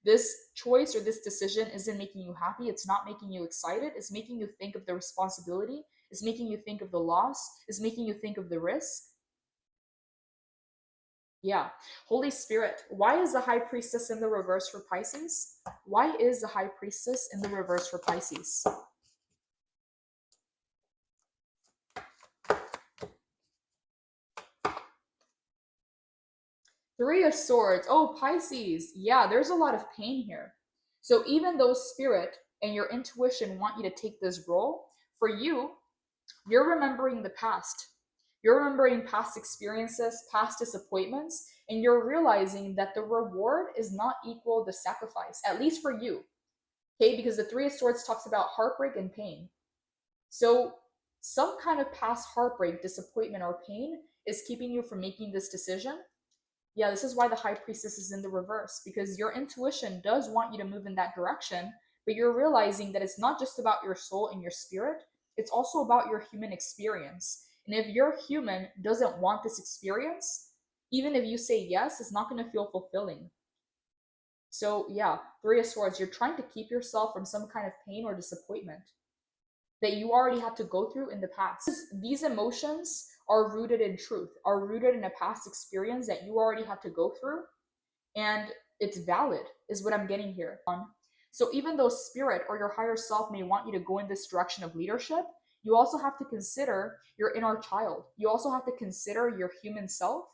This choice or this decision isn't making you happy. It's not making you excited. It's making you think of the responsibility. It's making you think of the loss. It's making you think of the risk. Yeah. Holy Spirit, why is the High Priestess in the reverse for Pisces? Why is the High Priestess in the reverse for Pisces? Three of Swords. Oh, Pisces. Yeah, there's a lot of pain here. So even though Spirit and your intuition want you to take this role, for you, you're remembering the past. You're remembering past experiences, past disappointments, and you're realizing that the reward is not equal the sacrifice, at least for you. Okay, because the Three of Swords talks about heartbreak and pain. So some kind of past heartbreak, disappointment, or pain is keeping you from making this decision. Yeah, this is why the High Priestess is in the reverse, because your intuition does want you to move in that direction, but you're realizing that it's not just about your soul and your spirit, it's also about your human experience. And if your human doesn't want this experience, even if you say yes, it's not going to feel fulfilling. So yeah, Three of Swords, you're trying to keep yourself from some kind of pain or disappointment that you already had to go through in the past. These emotions are rooted in truth, are rooted in a past experience that you already had to go through, and it's valid, is what I'm getting here. So even though Spirit or your higher self may want you to go in this direction of leadership, you also have to consider your inner child. You also have to consider your human self,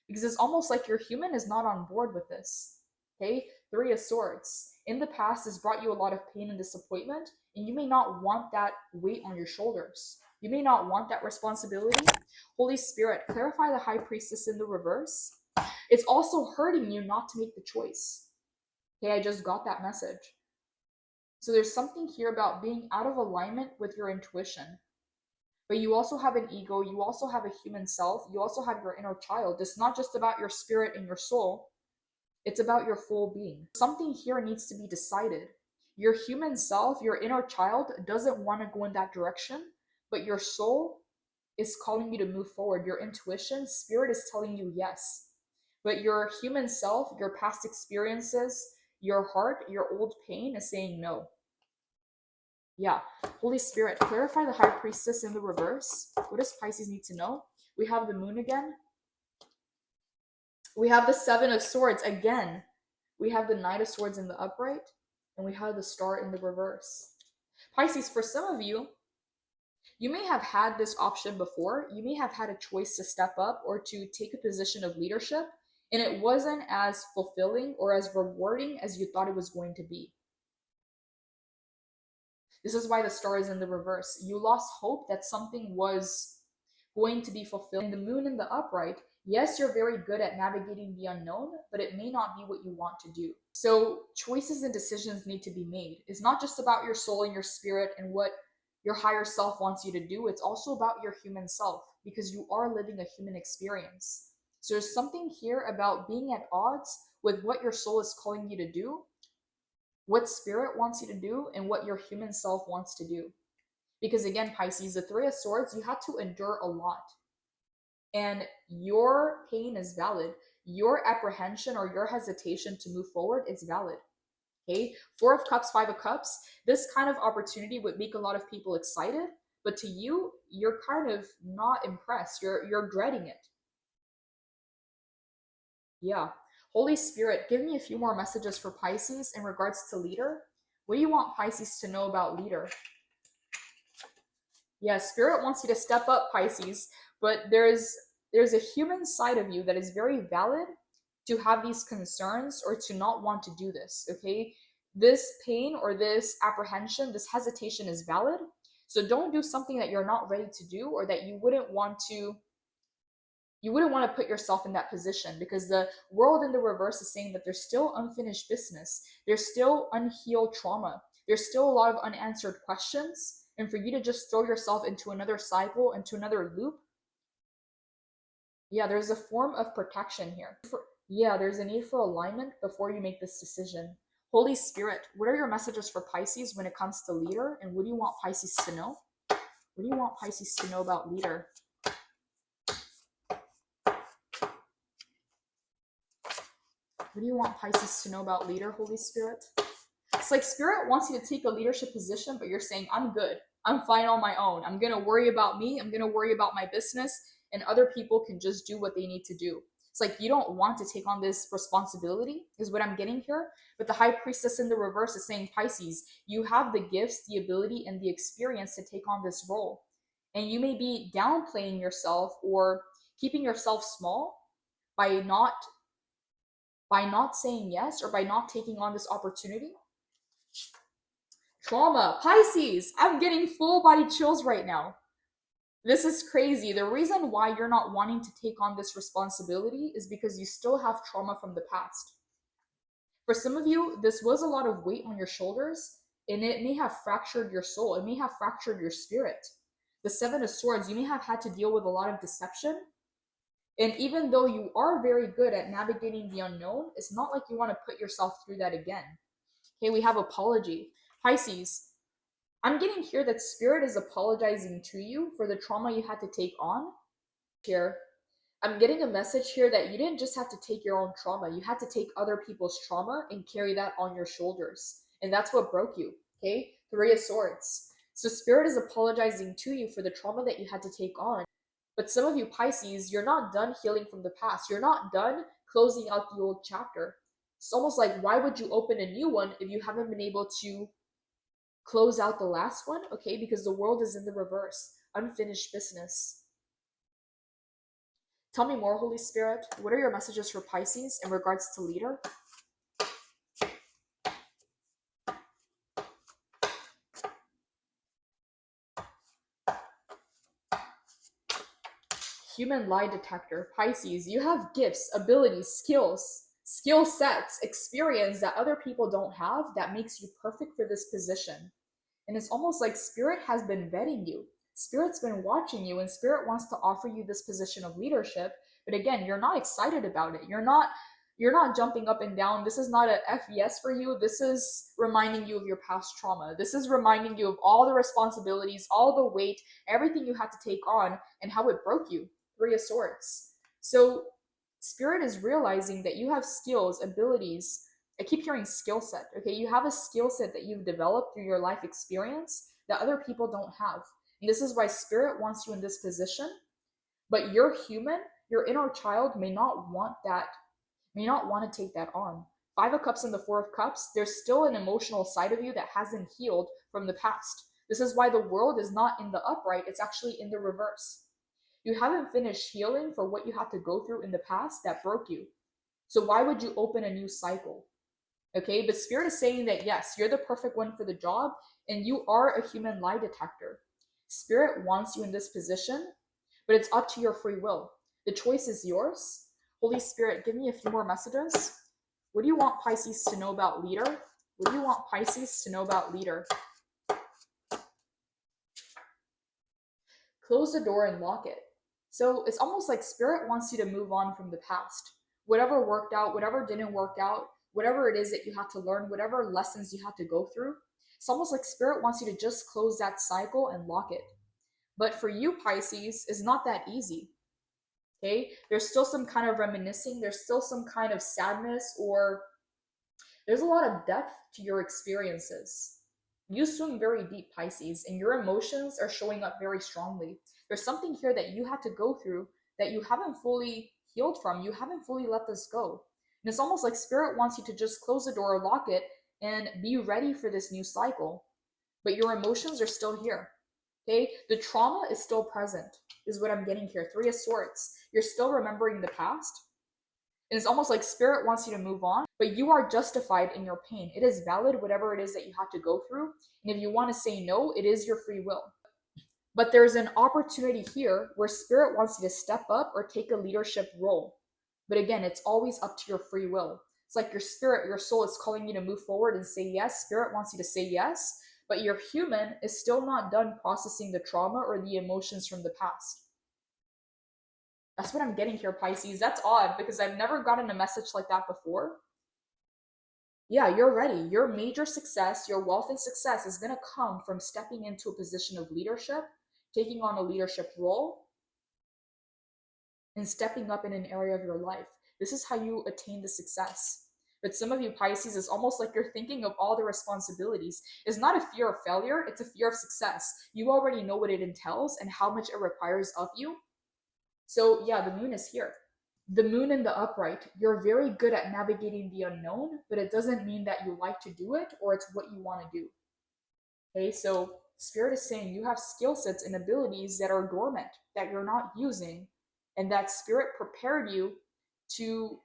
because it's almost like your human is not on board with this. Okay, Three of Swords. In the past has brought you a lot of pain and disappointment, and you may not want that weight on your shoulders. You may not want that responsibility. Holy Spirit, clarify the High Priestess in the reverse. It's also hurting you not to make the choice. Okay, I just got that message. So there's something here about being out of alignment with your intuition. But you also have an ego, you also have a human self, you also have your inner child. It's not just about your spirit and your soul, it's about your full being. Something here needs to be decided. Your human self, your inner child, doesn't want to go in that direction, but your soul is calling you to move forward. Your intuition, spirit is telling you yes. But your human self, your past experiences, your heart, your old pain is saying no. Yeah. Holy Spirit, clarify the High Priestess in the reverse. What does Pisces need to know? We have the Moon again. We have the Seven of Swords again. We have the Knight of Swords in the upright. And we have the Star in the reverse. Pisces, for some of you, you may have had this option before. You may have had a choice to step up or to take a position of leadership, and it wasn't as fulfilling or as rewarding as you thought it was going to be. This is why the Star is in the reverse. You lost hope that something was going to be fulfilled. And the Moon in the upright, yes, you're very good at navigating the unknown, but it may not be what you want to do. So choices and decisions need to be made. It's not just about your soul and your spirit and what your higher self wants you to do. It's also about your human self, because you are living a human experience. So there's something here about being at odds with what your soul is calling you to do, what spirit wants you to do, and what your human self wants to do. Because again, Pisces, the Three of Swords, you had to endure a lot. And your pain is valid. Your apprehension or your hesitation to move forward is valid. Okay, Four of Cups, Five of Cups. This kind of opportunity would make a lot of people excited, but to you, you're kind of not impressed. You're dreading it. Yeah. Holy Spirit, give me a few more messages for Pisces in regards to leader. What do you want Pisces to know about leader? Yeah, Spirit wants you to step up, Pisces, but there's a human side of you that is very valid to have these concerns or to not want to do this, okay? This pain or this apprehension, this hesitation is valid. So don't do something that you're not ready to do or that you wouldn't want to put yourself in that position, because the world in the reverse is saying that there's still unfinished business, there's still unhealed trauma, there's still a lot of unanswered questions, and for you to just throw yourself into another cycle, into another loop. Yeah, there's a form of protection here. Yeah, there's a need for alignment before you make this decision. Holy Spirit, what are your messages for Pisces when it comes to leader, and what do you want Pisces to know? What do you want Pisces to know about leader? What do you want Pisces to know about leader, Holy Spirit? It's like Spirit wants you to take a leadership position, but you're saying, I'm good. I'm fine on my own. I'm going to worry about me. I'm going to worry about my business, and other people can just do what they need to do. It's like you don't want to take on this responsibility, is what I'm getting here. But the High Priestess in the reverse is saying, Pisces, you have the gifts, the ability, and the experience to take on this role. And you may be downplaying yourself or keeping yourself small by not saying yes or by not taking on this opportunity. Trauma. Pisces, I'm getting full body chills right now. This is crazy. The reason why you're not wanting to take on this responsibility is because you still have trauma from the past. For some of you, this was a lot of weight on your shoulders, and it may have fractured your soul. It may have fractured your spirit. The Seven of Swords, you may have had to deal with a lot of deception. And even though you are very good at navigating the unknown, it's not like you want to put yourself through that again. Okay, we have apology. Pisces, I'm getting here that Spirit is apologizing to you for the trauma you had to take on. Here, I'm getting a message here that you didn't just have to take your own trauma, you had to take other people's trauma and carry that on your shoulders. And that's what broke you. Okay, Three of Swords. So Spirit is apologizing to you for the trauma that you had to take on. But some of you Pisces, you're not done healing from the past. You're not done closing out the old chapter. It's almost like, why would you open a new one if you haven't been able to close out the last one? Okay, because the world is in the reverse. Unfinished business. Tell me more, Holy Spirit. What are your messages for Pisces in regards to leader? Human lie detector. Pisces, you have gifts, abilities, skill sets, experience that other people don't have that makes you perfect for this position. And it's almost like Spirit has been vetting you. Spirit's been watching you, and Spirit wants to offer you this position of leadership. But again, you're not excited about it. You're not jumping up and down. This is not a F yes for you. This is reminding you of your past trauma. This is reminding you of all the responsibilities, all the weight, everything you had to take on, and how it broke you. Three of Swords. So Spirit is realizing that you have skills, abilities. I keep hearing skill set. Okay, you have a skill set that you've developed through your life experience that other people don't have. And this is why Spirit wants you in this position. But you're human. Your inner child may not want that, may not want to take that on. Five of Cups and the Four of Cups, there's still an emotional side of you that hasn't healed from the past. This is why the world is not in the upright, it's actually in the reverse. You haven't finished healing for what you had to go through in the past that broke you. So why would you open a new cycle? Okay, but Spirit is saying that yes, you're the perfect one for the job, and you are a human lie detector. Spirit wants you in this position, but it's up to your free will. The choice is yours. Holy Spirit, give me a few more messages. What do you want Pisces to know about leader? What do you want Pisces to know about leader? Close the door and lock it. So it's almost like Spirit wants you to move on from the past. Whatever worked out, whatever didn't work out, whatever it is that you had to learn, whatever lessons you had to go through, it's almost like Spirit wants you to just close that cycle and lock it. But for you, Pisces, it's not that easy. Okay, there's still some kind of reminiscing, there's still some kind of sadness, or there's a lot of depth to your experiences. You swim very deep, Pisces, and your emotions are showing up very strongly. There's something here that you had to go through that you haven't fully healed from. You haven't fully let this go. And it's almost like Spirit wants you to just close the door, lock it, and be ready for this new cycle. But your emotions are still here. Okay? The trauma is still present, is what I'm getting here. Three of Swords. You're still remembering the past. And it's almost like Spirit wants you to move on, but you are justified in your pain. It is valid, whatever it is that you have to go through. And if you want to say no, it is your free will. But there's an opportunity here where Spirit wants you to step up or take a leadership role. But again, it's always up to your free will. It's like your spirit, your soul is calling you to move forward and say yes. Spirit wants you to say yes, but your human is still not done processing the trauma or the emotions from the past. That's what I'm getting here, Pisces. That's odd because I've never gotten a message like that before. Yeah, you're ready. Your major success, your wealth and success is going to come from stepping into a position of leadership, taking on a leadership role, and stepping up in an area of your life. This is how you attain the success. But some of you, Pisces, it's almost like you're thinking of all the responsibilities. It's not a fear of failure, it's a fear of success. You already know what it entails and how much it requires of you. So, yeah, the moon is here. The moon in the upright, you're very good at navigating the unknown, but it doesn't mean that you like to do it or it's what you want to do. Okay, so Spirit is saying you have skill sets and abilities that are dormant, that you're not using, and that Spirit prepared you to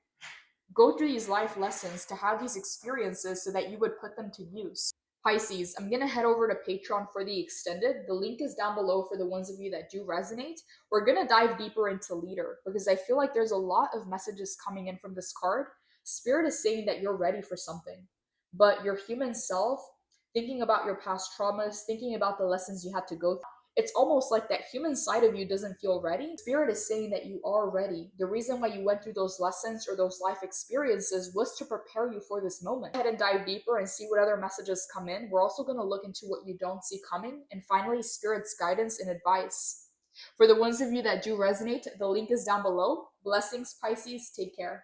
go through these life lessons, to have these experiences so that you would put them to use. Pisces, I'm going to head over to Patreon for the extended. The link is down below for the ones of you that do resonate. We're going to dive deeper into leader because I feel like there's a lot of messages coming in from this card. Spirit is saying that you're ready for something, but your human self, thinking about your past traumas, thinking about the lessons you had to go through, it's almost like that human side of you doesn't feel ready. Spirit is saying that you are ready. The reason why you went through those lessons or those life experiences was to prepare you for this moment. Go ahead and dive deeper and see what other messages come in. We're also going to look into what you don't see coming. And finally, Spirit's guidance and advice. For the ones of you that do resonate, the link is down below. Blessings, Pisces. Take care.